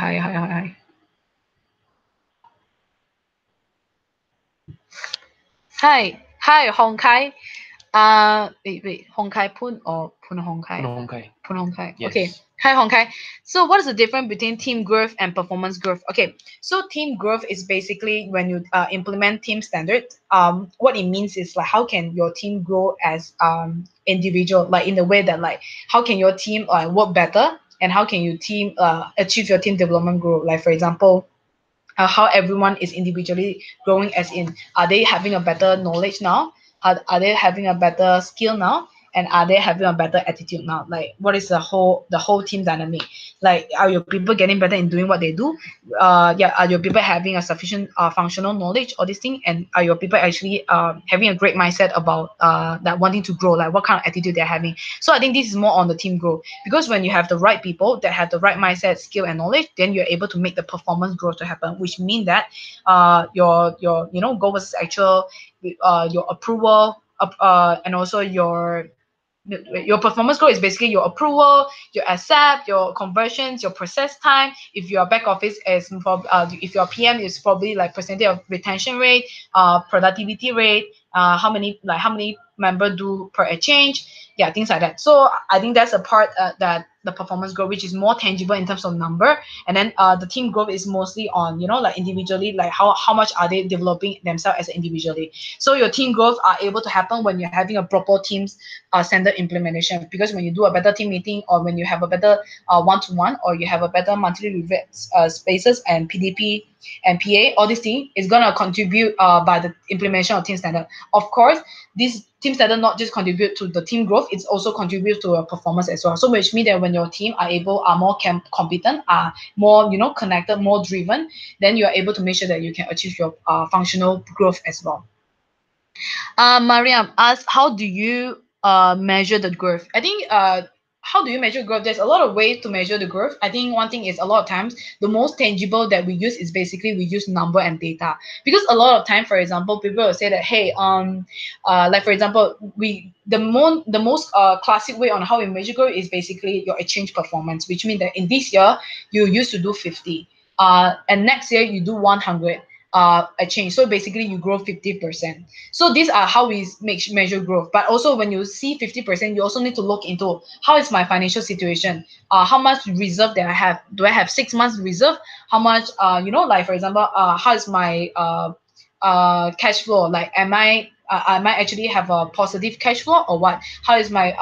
Hi, Hong Kai. Wait, Hong Kai Pun or Pun Hong Kai? Hong Kai. Pun Hong Kai. Yes. Okay. Hi, Hong Kai. So what is the difference between team growth and performance growth? Okay. So team growth is basically when you implement team standards. What it means is like, how can your team grow as individual, like in the way that, like, how can your team work better, and how can your team achieve your team development growth? Like, for example, how everyone is individually growing, as in, are they having a better knowledge now, are they having a better skill now, and are they having a better attitude now? Like, what is the whole team dynamic? Like, are your people getting better in doing what they do? Are your people having a sufficient functional knowledge, or this thing? And are your people actually having a great mindset about that wanting to grow? Like, what kind of attitude they're having? So I think this is more on the team growth, because when you have the right people that have the right mindset, skill, and knowledge, then you're able to make the performance growth to happen, which mean that your goal versus actual, your approval, and also your performance growth is basically your approval, your accept, your conversions, your process time. If your back office is if your PM is probably like percentage of retention rate, productivity rate, how many member do per exchange, yeah, things like that. So I think that's a part that the performance growth, which is more tangible in terms of number, and then the team growth is mostly on, like, individually, like how much are they developing themselves as individually. So your team growth are able to happen when you're having a proper teams standard implementation, because when you do a better team meeting, or when you have a better one-to-one, or you have a better monthly review spaces and PDP and PA, all these things is going to contribute by the implementation of team standard. Of course, this team standard not just contribute to the team growth, it's also contributes to your performance as well. So which means that when your team are more competent, are more connected, more driven, then you are able to make sure that you can achieve your functional growth as well. Mariam asked, how do you measure the growth? I think how do you measure growth? There's a lot of ways to measure the growth. I think one thing is, a lot of times the most tangible that we use is basically we use number and data, because a lot of time, for example, people will say that, hey, like, for example, the most classic way on how we measure growth is basically your exchange performance, which means that in this year you used to do 50, and next year you do 100 exchange. So basically you grow 50%. So these are how we measure growth. But also when you see 50%, you also need to look into, how is my financial situation? How much reserve that I have? Do I have 6 months reserve? How much, like, for example, how is my cash flow? Like, am I I might actually have a positive cash flow or what? How is my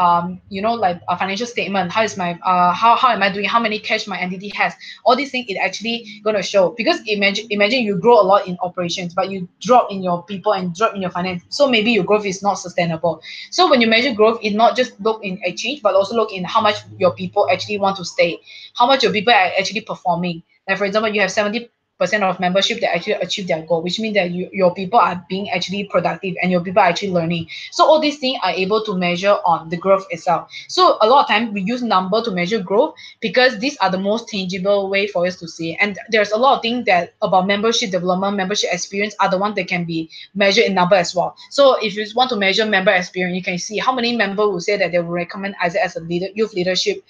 like a financial statement? How is my how am I doing? How many cash my entity has? All these things it actually gonna show, because imagine you grow a lot in operations, but you drop in your people and drop in your finance. So maybe your growth is not sustainable. So when you measure growth, it not just look in exchange, but also look in how much your people actually want to stay, how much your people are actually performing. Like for example, you have 70% of membership that actually achieve their goal, which means that your people are being actually productive and your people are actually learning. So all these things are able to measure on the growth itself. So a lot of time we use number to measure growth because these are the most tangible way for us to see. And there's a lot of things that about membership development, membership experience are the ones that can be measured in number as well. So if you want to measure member experience, you can see how many members will say that they will recommend Isaac as a youth leadership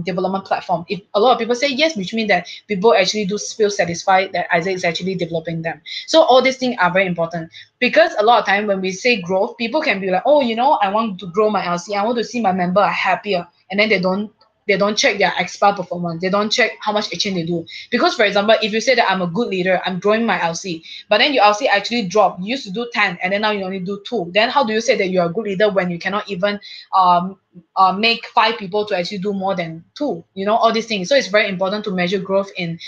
development platform. If a lot of people say yes, which means that people actually do feel satisfied that Isaac is actually developing them. So all these things are very important, because a lot of time when we say growth, people can be like, oh, I want to grow my LC, I want to see my member are happier, and then they don't check their expa performance. They don't check how much exchange they do. Because, for example, if you say that I'm a good leader, I'm growing my LC, but then your LC actually dropped. You used to do 10, and then now you only do 2. Then how do you say that you're a good leader when you cannot even make 5 people to actually do more than 2? All these things. So it's very important to measure growth in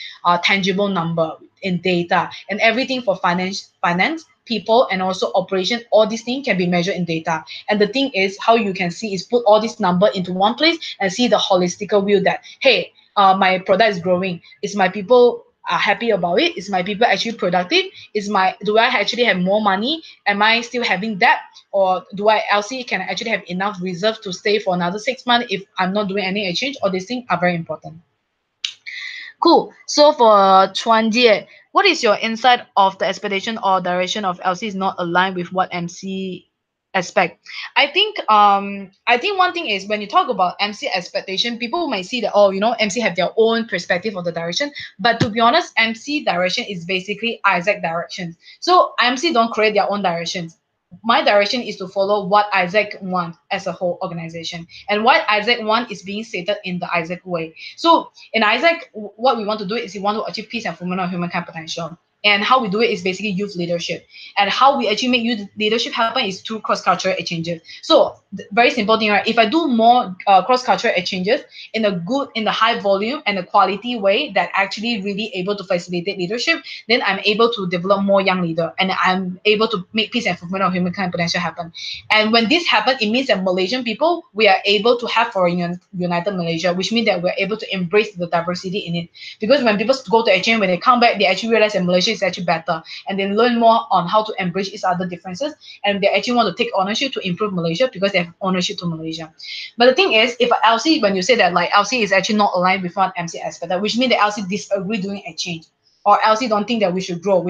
tangible number, in data, and everything for finance, people, and also operation. All these things can be measured in data. And the thing is, how you can see is put all these number into one place and see the holistical view that, hey, my product is growing. Is my people are happy about it? Is my people actually productive? Do I actually have more money? Am I still having debt? Or do I LC can actually have enough reserve to stay for another 6 months if I'm not doing any exchange? All these things are very important. Cool. So for Chuan Jie, what is your insight of the expectation or direction of LC is not aligned with what MC expect? I think one thing is when you talk about MC expectation, people might see that, oh, MC have their own perspective of the direction. But to be honest, MC direction is basically Isaac direction. So MC don't create their own directions. My direction is to follow what Isaac wants as a whole organization. And what Isaac wants is being stated in the Isaac way. So in Isaac, what we want to do is we want to achieve peace and fulfillment of human potential. And how we do it is basically youth leadership. And how we actually make youth leadership happen is through cross-cultural exchanges. So very simple thing, right? If I do more cross-cultural exchanges in the high volume and the quality way that actually really able to facilitate leadership, then I'm able to develop more young leader, and I'm able to make peace and fulfillment of humankind potential happen. And when this happens, it means that Malaysian people, we are able to have for united Malaysia, which means that we're able to embrace the diversity in it. Because when people go to exchange, when they come back, they actually realize that Malaysia is actually better, and they learn more on how to embrace each other differences, and they actually want to take ownership to improve Malaysia because they have ownership to Malaysia. But the thing is, if LC, when you say that like LC is actually not aligned with what MC expected, which means that LC disagree doing exchange, or LC don't think that we should grow.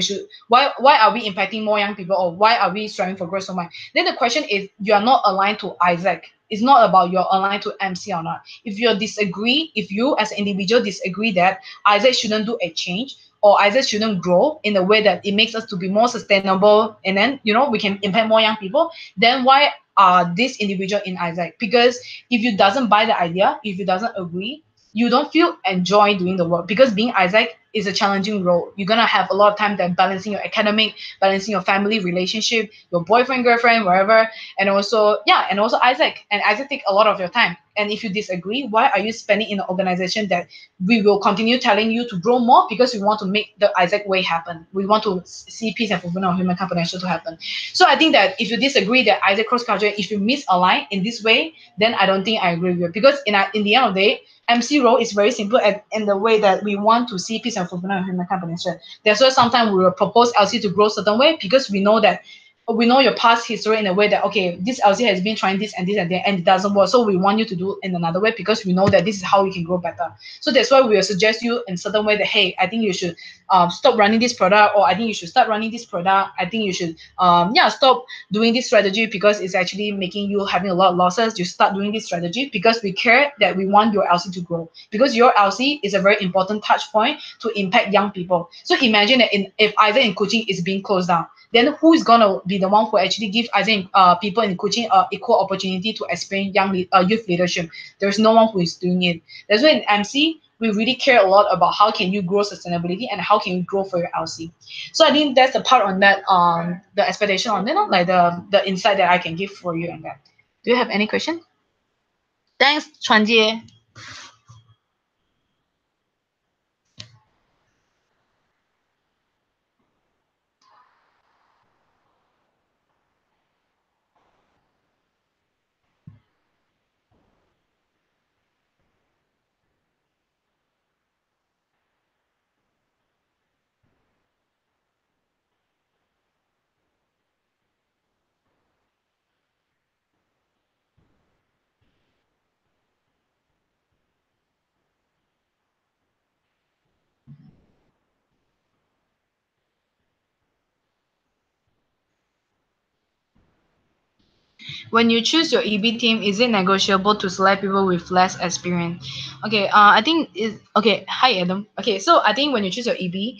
Why are we impacting more young people, or why are we striving for growth so much? Then the question is, you are not aligned to Isaac. It's not about you're aligned to MC or not. If you disagree, if you as an individual disagree that Isaac shouldn't do exchange, or Isaac shouldn't grow in a way that it makes us to be more sustainable, and then we can impact more young people, then why are this individual in Isaac? Because if you doesn't buy the idea, if you doesn't agree, you don't feel enjoy doing the work, because being Isaac is a challenging role. You're gonna have a lot of time that balancing your academic, balancing your family relationship, your boyfriend, girlfriend, wherever, and also Isaac. And Isaac take a lot of your time. And if you disagree, why are you spending in an organization that we will continue telling you to grow more, because we want to make the Isaac way happen. We want to see peace and fulfillment of human potential to happen. So I think that if you disagree that Isaac cross culture, if you misalign in this way, then I don't think I agree with you. Because in the end of the day, MC role is very simple in the way that we want to see peace and fulfillment of human potential. That's why sometimes we will propose LC to grow certain way, because we know your past history in a way that, okay, this LC has been trying this and this and that, and it doesn't work. So we want you to do in another way, because we know that this is how we can grow better. So that's why we will suggest you in certain way that, hey, I think you should stop running this product, or I think you should start running this product. I think you should stop doing this strategy because it's actually making you having a lot of losses. You start doing this strategy because we care that we want your LC to grow, because your LC is a very important touch point to impact young people. So imagine that if Isaac in coaching is being closed down, then who is gonna be the one who actually give Isaac people in coaching equal opportunity to experience youth leadership? There's no one who is doing it. That's why in MC we really care a lot about how can you grow sustainability and how can you grow for your LC. So I think that's the part on that, the expectation on that, like the insight that I can give for you on that. Do you have any question? Thanks, Chuan Jie. When you choose your EB team, is it negotiable to select people with less experience? Okay, I think is okay. Hi Adam. Okay, so I think when you choose your EB,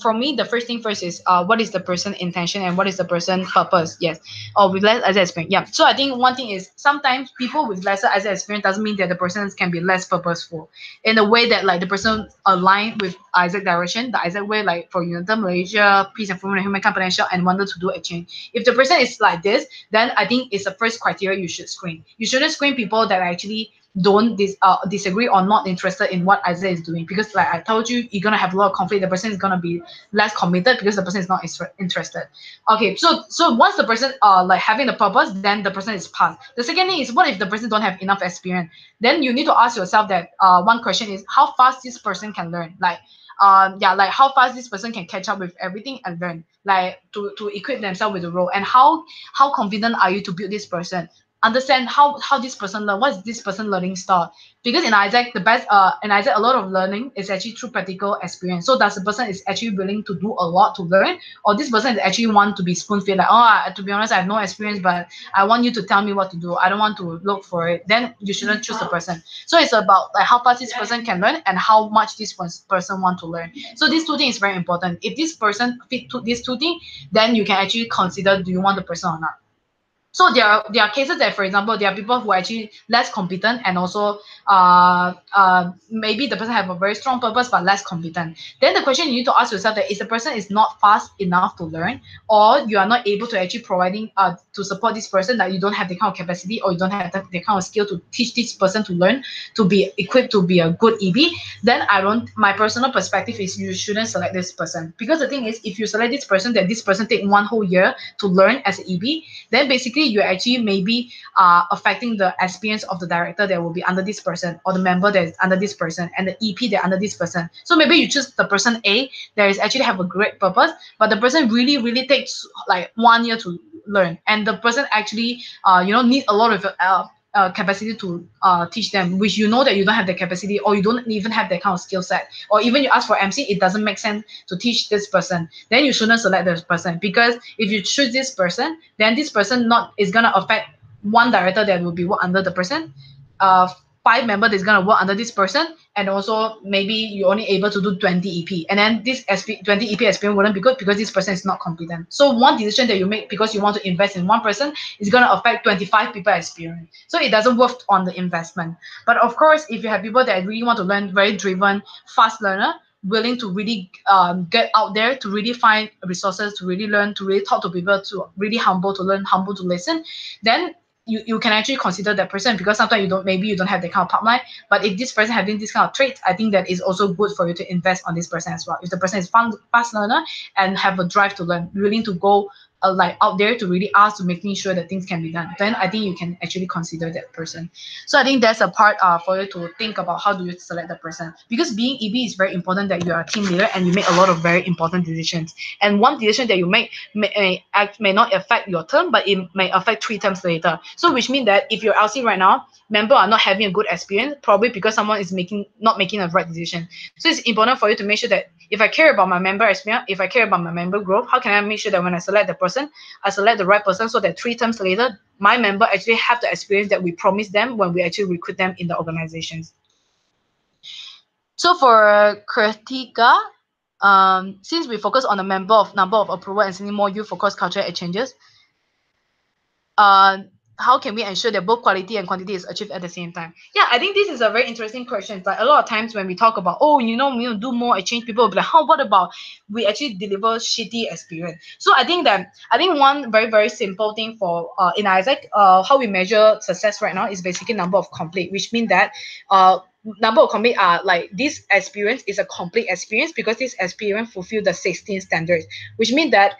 for me the first thing first is what is the person intention and what is the person purpose? Yes, or with less as experience. Yeah. So I think one thing is sometimes people with lesser as experience doesn't mean that the person can be less purposeful in a way that like the person aligned with Isaac direction, the Isaac way, like for United Malaysia, peace and improvement, human potential, and wanted to do a change. If the person is like this, then I think it's the first criteria you should screen. You shouldn't screen people that actually don't disagree or not interested in what Isaac is doing, because like I told you, you're gonna have a lot of conflict. The person is gonna be less committed because the person is not interested. Okay, so once the person like having the purpose, then the person is passed. The second thing is, what if the person don't have enough experience? Then you need to ask yourself that one question is how fast this person can learn. Like yeah, like how fast this person can catch up with everything and learn, like to equip themselves with the role, and how confident are you to build this person, understand how this person learn, what's this person learning style. Because in Isaac, the best in Isaac, a lot of learning is actually through practical experience. So does the person is actually willing to do a lot to learn, or this person is actually want to be spoon fed, like, to be honest, I have no experience, but I want you to tell me what to do, I don't want to look for it. Then you shouldn't choose the person. So it's about like how fast this person can learn and how much this person want to learn. So these two things is very important. If this person fit to these two things, then you can actually consider, do you want the person or not. So there are cases that, for example, there are people who are actually less competent, and also maybe the person have a very strong purpose but less competent. Then the question you need to ask yourself that is the person is not fast enough to learn, or you are not able to actually providing to support this person, that you don't have the kind of capacity or you don't have the kind of skill to teach this person to learn, to be equipped to be a good EB. Then my personal perspective is you shouldn't select this person, because the thing is, if you select this person, then this person take 1 whole year to learn as an EB, then basically you actually maybe affecting the experience of the director that will be under this person, or the member that is under this person, and the EP that under this person. So maybe you choose the person A that is actually have a great purpose, but the person really takes like 1 year to learn, and the person actually need a lot of capacity to teach them, which you know that you don't have the capacity, or you don't even have that kind of skill set, or even you ask for MC, it doesn't make sense to teach this person, then you shouldn't select this person. Because if you choose this person, then this person not is gonna affect one director that will be work under the person, 5 member that's gonna work under this person, and also maybe you're only able to do 20 EP, and then this 20 EP experience wouldn't be good because this person is not competent. So one decision that you make because you want to invest in one person is gonna affect 25 people experience. So it doesn't work on the investment. But of course, if you have people that really want to learn, very driven, fast learner, willing to really get out there, to really find resources, to really learn, to really talk to people, to really humble to learn, humble to listen, then you can actually consider that person. Because sometimes you don't have that kind of pipeline. But if this person having this kind of traits, I think that is also good for you to invest on this person as well. If the person is fast learner and have a drive to learn, willing to go like out there to really ask, to making sure that things can be done, then I think you can actually consider that person. So I think that's a part for you to think about, how do you select the person. Because being EB is very important, that you are a team leader and you make a lot of very important decisions. And one decision that you make may not affect your term, but it may affect 3 terms later. So which means that if you're LC right now, member are not having a good experience, probably because someone is not making a right decision. So it's important for you to make sure that if I care about my member experience, if I care about my member growth, how can I make sure that when I select the person, I select the right person, so that 3 terms later, my member actually have the experience that we promised them when we actually recruit them in the organizations. So for Kritika, since we focus on the number of approval and seeing more youth focused culture exchanges, how can we ensure that both quality and quantity is achieved at the same time? Yeah, I think this is a very interesting question. But a lot of times when we talk about, oh, we need to do more exchange, people will be like, how, what about we actually deliver shitty experience? So I think one very, very simple thing for in Isaac, how we measure success right now is basically number of complete, which means that number of complete are like this experience is a complete experience because this experience fulfill the 16 standards, which means that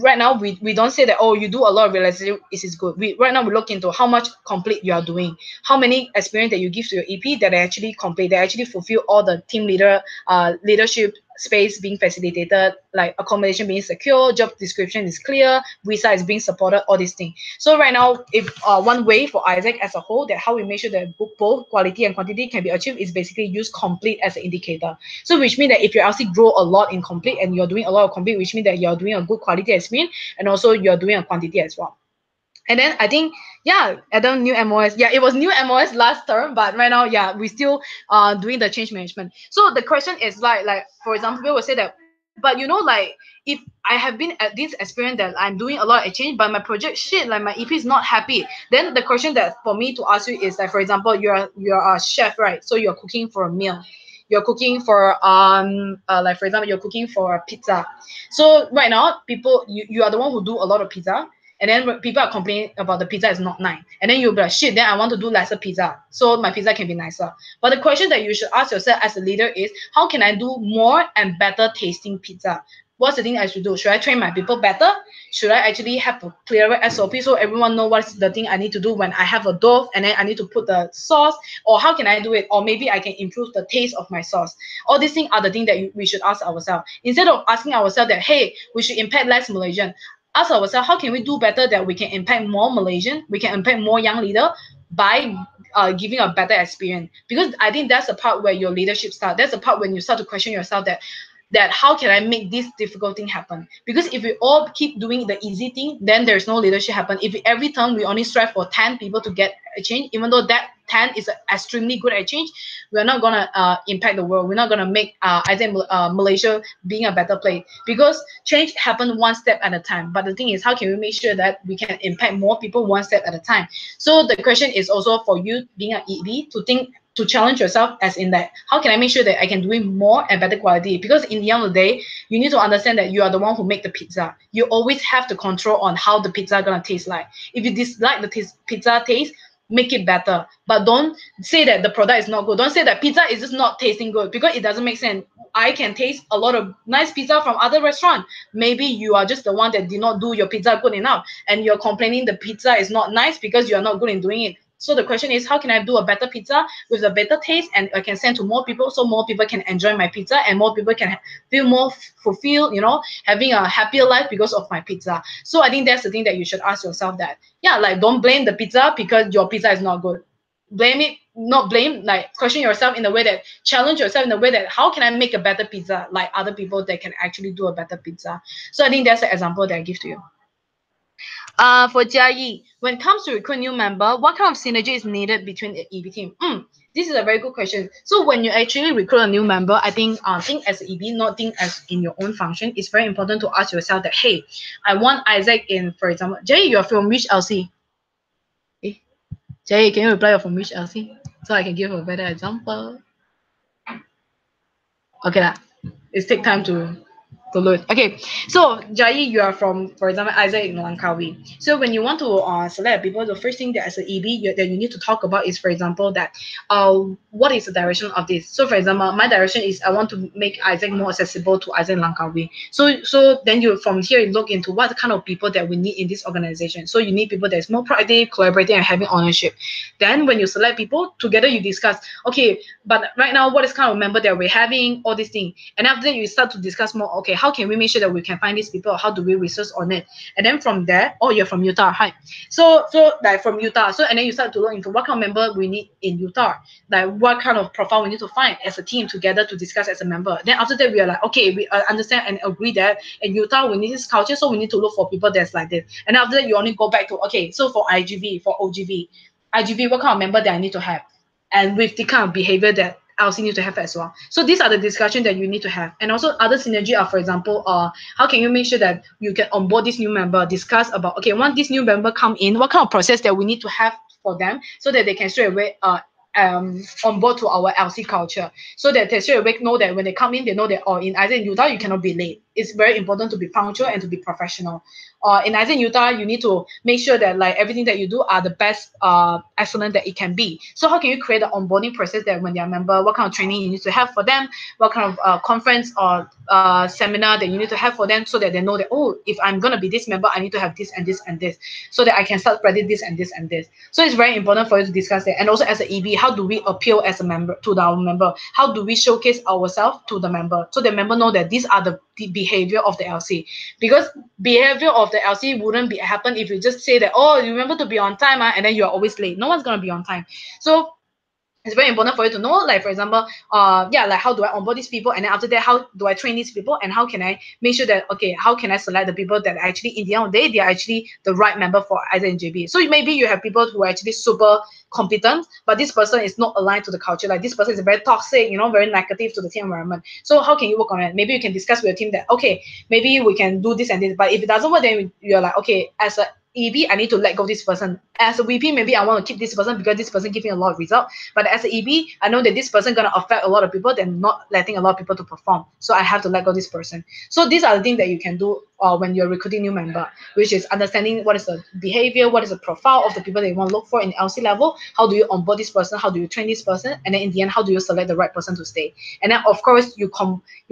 right now we don't say that, oh, you do a lot of realization is good. Right now we look into how much complete you are doing, how many experience that you give to your EP that are actually complete, that actually fulfill all the team leadership space being facilitated, like accommodation being secure, job description is clear, visa is being supported, all these things. So right now, if one way for Isaac as a whole, that how we make sure that both quality and quantity can be achieved is basically use complete as an indicator. So which means that if you actually grow a lot in complete and you're doing a lot of complete, which means that you're doing a good quality experience and also you're doing a quantity as well. And then I think, yeah, Adam, new MOS. Yeah, it was new MOS last term, but right now, yeah, we still doing the change management. So the question is like for example, people will say that, but like if I have been at this experience that I'm doing a lot of change, but my project shit, like my EP is not happy, then the question that for me to ask you is like, for example, you're a chef, right? So you're cooking for a meal. You're cooking for like for example, you're cooking for a pizza. So right now, people, you are the one who do a lot of pizza. And then when people are complaining about the pizza is not nice. And then you'll be like, shit, then I want to do lesser pizza. So my pizza can be nicer. But the question that you should ask yourself as a leader is, how can I do more and better tasting pizza? What's the thing I should do? Should I train my people better? Should I actually have a clearer SOP so everyone know what's the thing I need to do when I have a dough and then I need to put the sauce? Or how can I do it? Or maybe I can improve the taste of my sauce. All these things are the things that we should ask ourselves. Instead of asking ourselves that, hey, we should impact less Malaysian, ask ourselves, how can we do better that we can impact more Malaysian, we can impact more young leader by giving a better experience? Because I think that's the part where your leadership starts. That's the part when you start to question yourself that how can I make this difficult thing happen? Because if we all keep doing the easy thing, then there's no leadership happen. If every time we only strive for 10 people to get a change, even though that 10 is extremely good at change, we're not gonna impact the world. We're not gonna make I think Malaysia being a better place, because change happens one step at a time. But the thing is, how can we make sure that we can impact more people one step at a time? So the question is also for you being an EB to think, to challenge yourself, as in that, how can I make sure that I can do it more and better quality? Because in the end of the day, you need to understand that you are the one who make the pizza. You always have the control on how the pizza gonna taste like. If you dislike the pizza taste, make it better. But don't say that the product is not good. Don't say that pizza is just not tasting good, because it doesn't make sense. I can taste a lot of nice pizza from other restaurants. Maybe you are just the one that did not do your pizza good enough, and you're complaining the pizza is not nice because you're not good in doing it. So the question is, how can I do a better pizza with a better taste, and I can send to more people, so more people can enjoy my pizza and more people can feel more fulfilled, having a happier life because of my pizza. So I think that's the thing that you should ask yourself, that, yeah, like, don't blame the pizza because your pizza is not good. Like, question yourself in a way that, challenge yourself in a way that, how can I make a better pizza like other people that can actually do a better pizza? So I think that's the example that I give to you. For Jia, when it comes to recruit new member, what kind of synergy is needed between the EB team? This is a very good question. So when you actually recruit a new member, I think as an EB, not think as in your own function. It's very important to ask yourself that, hey, I want Isaac in, for example, Jia, you're from which LC? Jia, can you reply you're from which LC? So I can give a better example. Okay, it takes time to load. Okay, so Jai, you are from, for example, Isaac in Langkawi. So when you want to select people, the first thing that as an EB that you need to talk about is, for example, that what is the direction of this? So for example, my direction is I want to make Isaac more accessible to Isaac in Langkawi. So then you from here you look into what kind of people that we need in this organization. So you need people that's more proactive, collaborating, and having ownership. Then when you select people together, you discuss, okay, but right now what is kind of member that we're having, all these things. And after that you start to discuss more, okay, how can we make sure that we can find these people? How do we research on it? And then from there, oh, you're from Utah, hi. So like from Utah. So and then you start to look into what kind of member we need in Utah, like what kind of profile we need to find as a team together to discuss as a member. Then after that, we are like, okay, we understand and agree that in Utah we need this culture, so we need to look for people that's like this. And after that, you only go back to, okay, so for IGV, for IGV, what kind of member that I need to have, and with the kind of behavior that LC need to have as well. So these are the discussion that you need to have. And also other synergy are, for example, how can you make sure that you can onboard this new member, discuss about, okay, once this new member come in, what kind of process that we need to have for them so that they can straight away on board to our LC culture, so that they straight away know that when they come in, they know that, in Isaac and Utah, you cannot be late. It's very important to be punctual and to be professional. In Isaac and Utah, you need to make sure that like everything that you do are the best, excellent that it can be. So how can you create an onboarding process that when they're a member, what kind of training you need to have for them, what kind of conference or seminar that you need to have for them, so that they know that, oh, if I'm going to be this member, I need to have this and this and this, so that I can start spreading this and this and this. So it's very important for you to discuss that. And also as an EB, how do we appeal as a member to our member? How do we showcase ourselves to the member so the member know that these are the behavior of the LC? Because behavior of the LC wouldn't happen if you just say that, oh, you remember to be on time, and then you're always late. No one's going to be on time. So it's very important for you to know, like, for example, like how do I onboard these people, and then after that, how do I train these people, and how can I make sure that, okay, how can I select the people that actually in the end of the day, they are actually the right member for Isaac and JB. So maybe you have people who are actually super competent, but this person is not aligned to the culture. Like this person is very toxic, very negative to the team environment. So how can you work on it? Maybe you can discuss with your team that, okay, maybe we can do this and this, but if it doesn't work, then you're like, okay, as a EB, I need to let go of this person. As a VP, maybe I want to keep this person because this person gives me a lot of result. But as an EB, I know that this person going to affect a lot of people, then not letting a lot of people to perform. So I have to let go of this person. So these are the things that you can do when you're recruiting new member, which is understanding what is the behavior, what is the profile of the people that you want to look for in LC level, how do you onboard this person, how do you train this person, and then in the end, how do you select the right person to stay. And then of course, you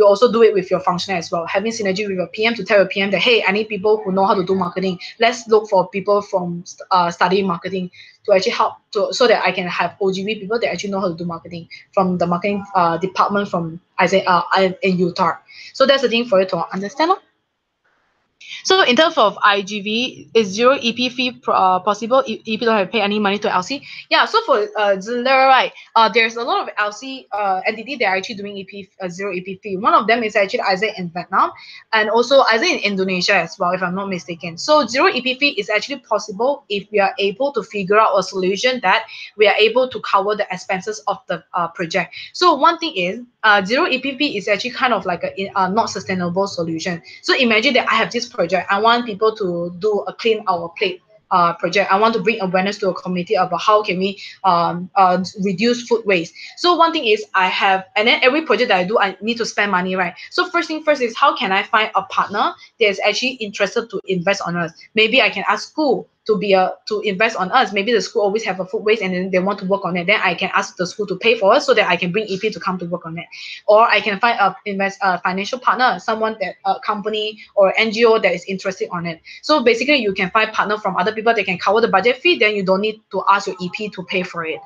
also do it with your functional as well, having synergy with your PM to tell your PM that, hey, I need people who know how to do marketing. Let's look for people from studying marketing to actually help so that I can have OGV people that actually know how to do marketing from the marketing department from in Utah. So that's the thing for you to understand. So in terms of IGV, is zero EP fee possible if EP don't have to pay any money to LC? Yeah, so for Ziller, right, there's a lot of LC entity that are actually doing zero EP fee. One of them is actually Isaac in Vietnam, and also Isaac in Indonesia as well, if I'm not mistaken. So zero EP fee is actually possible if we are able to figure out a solution that we are able to cover the expenses of the project. So one thing is, zero EPP is actually kind of like a not sustainable solution. So imagine that I have this project. I want people to do a clean our plate project. I want to bring awareness to a community about how can we reduce food waste. So one thing is and then every project that I do, I need to spend money, right? So first thing first is, how can I find a partner that is actually interested to invest on us? Maybe I can ask school to invest on us. Maybe the school always have a food waste and then they want to work on it. Then I can ask the school to pay for us so that I can bring EP to come to work on it. Or I can find a financial partner, someone that a company or NGO that is interested on it. So basically, you can find partner from other people that can cover the budget fee. Then you don't need to ask your EP to pay for it.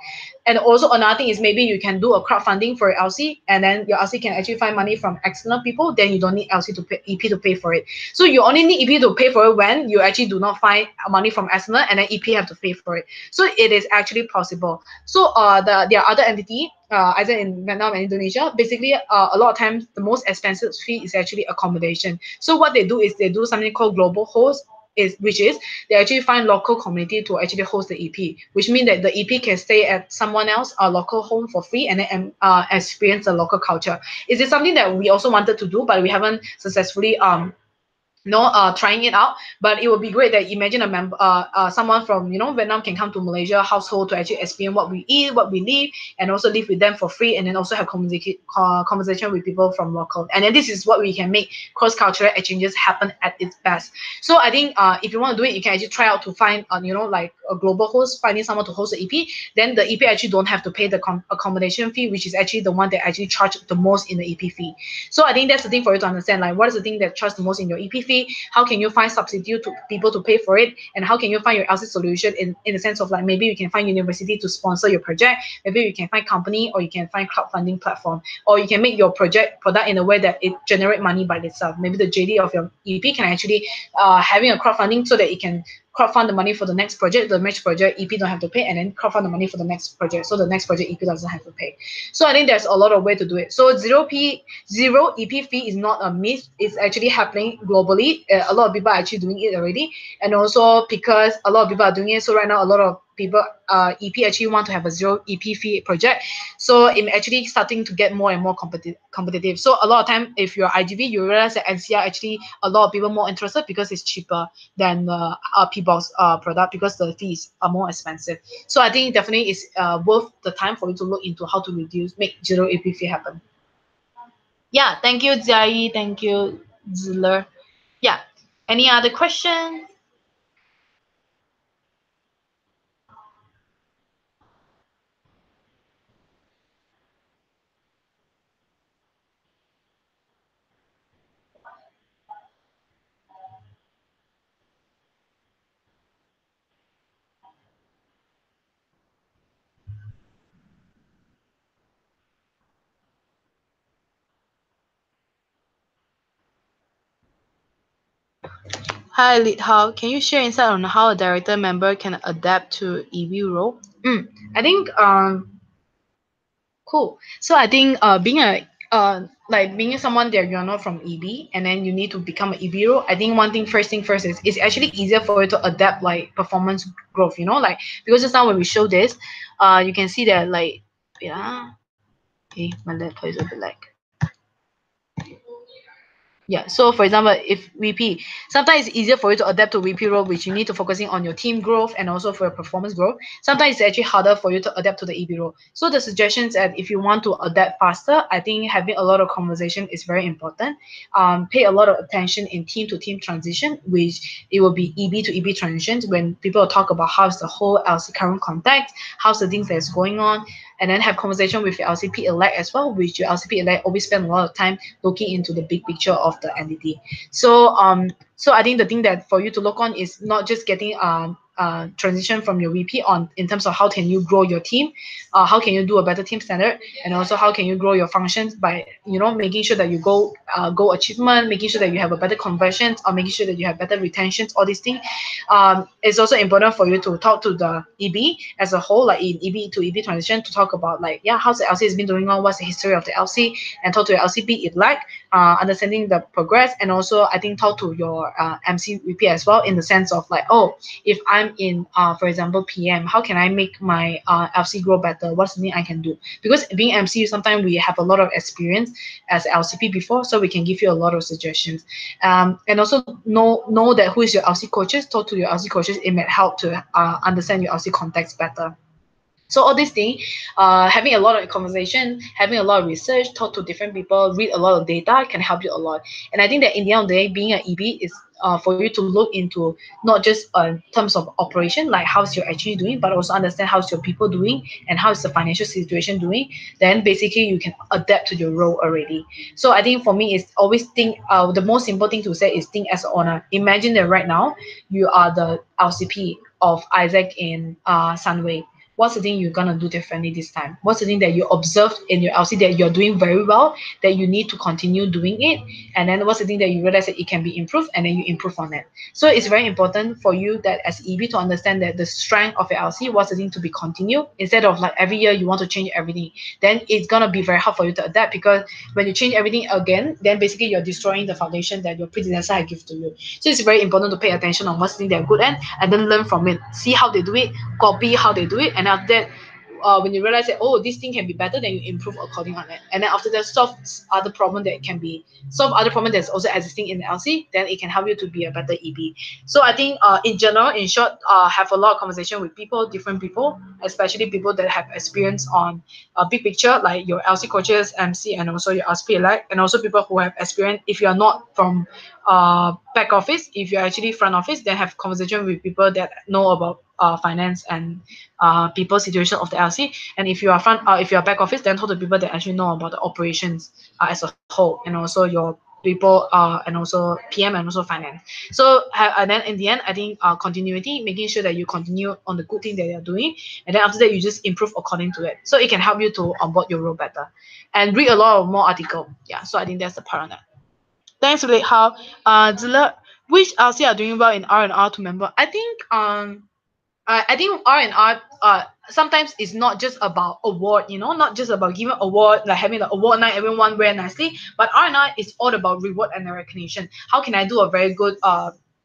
And also another thing is, maybe you can do a crowdfunding for your LC, and then your LC can actually find money from external people. Then you don't need LC to pay, EP to pay for it. So you only need EP to pay for it when you actually do not find money from external, and then EP have to pay for it. So it is actually possible. So there are other entity, either in Vietnam and Indonesia. Basically, a lot of times the most expensive fee is actually accommodation. So what they do is they do something called global host. Which is they actually find local community to actually host the EP, which means that the EP can stay at someone else, a local home for free, and then experience the local culture. Is it something that we also wanted to do, but we haven't successfully trying it out? But it would be great that imagine a member, someone from Vietnam can come to Malaysia household to actually experience what we eat, what we live, and also live with them for free, and then also have conversation with people from local. And then this is what we can make cross-cultural exchanges happen at its best. So I think if you want to do it, you can actually try out to find like a global host, finding someone to host the EP. Then the EP actually don't have to pay the accommodation fee, which is actually the one that actually charge the most in the EP fee. So I think that's the thing for you to understand, like what is the thing that charge the most in your EP fee. How can you find substitute to people to pay for it, and how can you find your LC solution in the sense of like, maybe you can find university to sponsor your project, maybe you can find company, or you can find crowdfunding platform, or you can make your product in a way that it generate money by itself. Maybe the JD of your EP can actually having a crowdfunding so that it can crowdfund the money for the next project. The next project EP don't have to pay, and then crowdfund the money for the next project, so the next project EP doesn't have to pay. So I think there's a lot of way to do it. So zero EP fee is not a myth. It's actually happening globally. A lot of people are actually doing it already, and also because a lot of people are doing it, so right now a lot of people EP actually want to have a zero EP fee project. So it actually starting to get more and more competitive. So a lot of time, if you're IGV, you realize that NCR actually a lot of people more interested because it's cheaper than the P-Box product because the fees are more expensive. So I think definitely it's worth the time for you to look into how to make zero EP fee happen. Yeah, thank you, Ziai. Thank you, Ziller. Yeah. Any other question? Hi, Lead How. Can you share insight on how a director member can adapt to EV role? I think cool. So I think being a like being someone that you're not from EB and then you need to become an EB role, I think one thing first is it's actually easier for you to adapt like performance growth, you know, like because just now when we show this, you can see that like yeah, okay, my laptop is a bit like yeah. So for example, if VP, sometimes it's easier for you to adapt to VP role, which you need to focusing on your team growth and also for your performance growth. Sometimes it's actually harder for you to adapt to the EB role. So the suggestions that if you want to adapt faster, I think having a lot of conversation is very important. Pay a lot of attention in team to team transition, which it will be EB to EB transitions when people talk about how's the whole LC current context, how's the things that's going on, and then have conversation with your LCP elect as well, which your LCP elect always spend a lot of time looking into the big picture of the entity. So I think the thing that for you to look on is not just getting transition from your VP on in terms of how can you grow your team, how can you do a better team standard, and also how can you grow your functions by making sure that you go achievement, making sure that you have a better conversions, or making sure that you have better retentions. All these things, it's also important for you to talk to the EB as a whole, like in EB to EB transition, to talk about like how's the LC has been doing on, what's the history of the LC, and talk to your LCP if like understanding the progress, and also I think talk to your MC VP as well in the sense of like, oh, if I'm in for example PM, how can I make my LC grow better? What's the thing I can do? Because being MC, sometimes we have a lot of experience as LCP before, so we can give you a lot of suggestions. And also know that who is your LC coaches. Talk to your LC coaches. It might help to understand your LC context better. So all these things, having a lot of conversation, having a lot of research, talk to different people, read a lot of data can help you a lot. And I think that in the end of the day, being an EB is for you to look into not just in terms of operation, like how's you're actually doing, but also understand how's your people doing and how's the financial situation doing. Then basically you can adapt to your role already. So I think for me, it's always think the most simple thing to say is think as an owner. Imagine that right now you are the LCP of Isaac in Sunway. What's the thing you're gonna do differently this time? What's the thing that you observed in your LC that you're doing very well, that you need to continue doing it? And then what's the thing that you realize that it can be improved, and then you improve on it. So it's very important for you that as EB to understand that the strength of your LC, what's the thing to be continued, instead of like every year you want to change everything. Then it's gonna be very hard for you to adapt, because when you change everything again, then basically you're destroying the foundation that your predecessor had given to you. So it's very important to pay attention on what's the thing they're good at, and then learn from it. See how they do it, copy how they do it, and after that, when you realize that, oh, this thing can be better, then you improve according on it. And then after that, solve other problem that's also existing in the LC, then it can help you to be a better EB. So I think in general, in short, have a lot of conversation with people, different people, especially people that have experience on a big picture, like your LC coaches, MC, and also your LCP elect, and also people who have experience. If you are not from back office, if you're actually front office, then have conversation with people that know about finance and people's situation of the LC. And if you are if you are back office, then talk to people that actually know about the operations as a whole, and also your people and also PM and also finance. So and then in the end, I think continuity, making sure that you continue on the good thing that you're doing, and then after that you just improve according to it. So it can help you to onboard your role better, and read a lot of more article. Yeah, so I think that's the part on that. Thanks, Late How. Zilla, which LC are doing well in R&R to member? I think I think R&R sometimes it's not just about award, not just about giving award, like having the award night, everyone wear nicely, but R&R is all about reward and recognition. How can I do a very good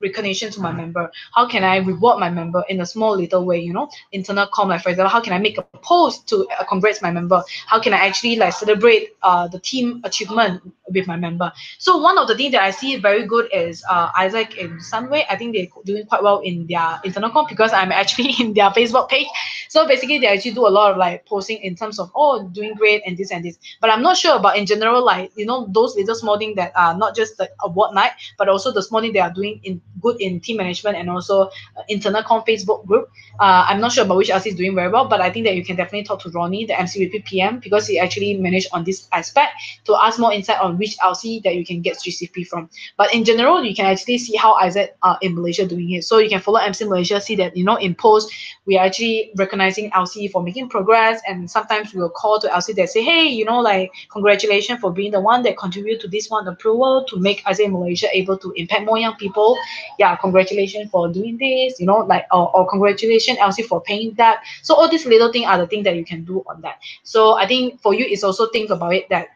recognition to my member? How can I reward my member in a small little way? Internal com, like for example, how can I make a post to congrats my member? How can I actually like celebrate the team achievement with my member? So one of the things that I see very good is Isaac and Sunway. I think they're doing quite well in their internal com because I'm actually in their Facebook page. So basically, they actually do a lot of like posting in terms of doing great and this and this. But I'm not sure about in general, like those little small things that are not just the award night, but also the small things they are doing in good in team management and also internal com Facebook group. I'm not sure about which LC is doing very well, but I think that you can definitely talk to Ronnie, the MCVP PM, because he actually managed on this aspect to ask more insight on which LC that you can get GCP from. But in general, you can actually see how Isaac in Malaysia doing it. So you can follow MC Malaysia, see that in post we are actually recognizing LC for making progress, and sometimes we will call to LC that say, hey, like congratulations for being the one that contribute to this one approval to make Isaac Malaysia able to impact more young people. Yeah, congratulations for doing this, like or congratulations LC for paying that. So all these little things are the things that you can do on that. So I think for you is also think about it that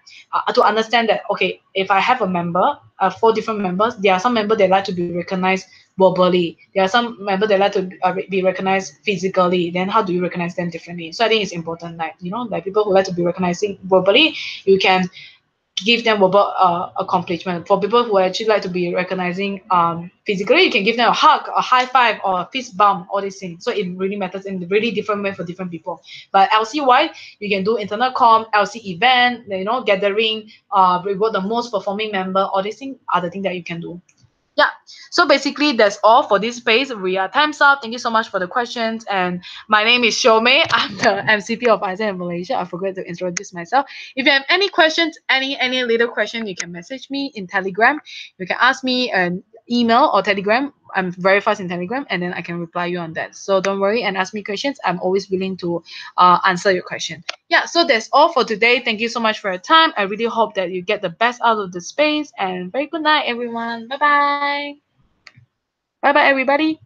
to understand that, okay, if I have a member, 4 different members, there are some members that like to be recognized verbally. There are some members that like to be recognized physically. Then how do you recognize them differently? So I think it's important, like like people who like to be recognizing verbally, you can give them verbal accomplishment. For people who actually like to be recognizing physically, you can give them a hug, a high five, or a fist bump, all these things. So it really matters in really different way for different people. But LC wide, you can do internal com, LC event, gathering, reward the most performing member. All these things are the things that you can do. Yeah, so basically that's all for this space. We are time's up. Thank you so much for the questions. And my name is Shomei. I'm the MCP of Isaac in Malaysia. I forgot to introduce myself. If you have any questions, any little question, you can message me in Telegram. You can ask me an email or Telegram. I'm very fast in Telegram, and then I can reply you on that. So don't worry and ask me questions. I'm always willing to answer your question. Yeah, so that's all for today. Thank you so much for your time. I really hope that you get the best out of the space, and very good night, everyone. Bye bye. Bye bye, everybody.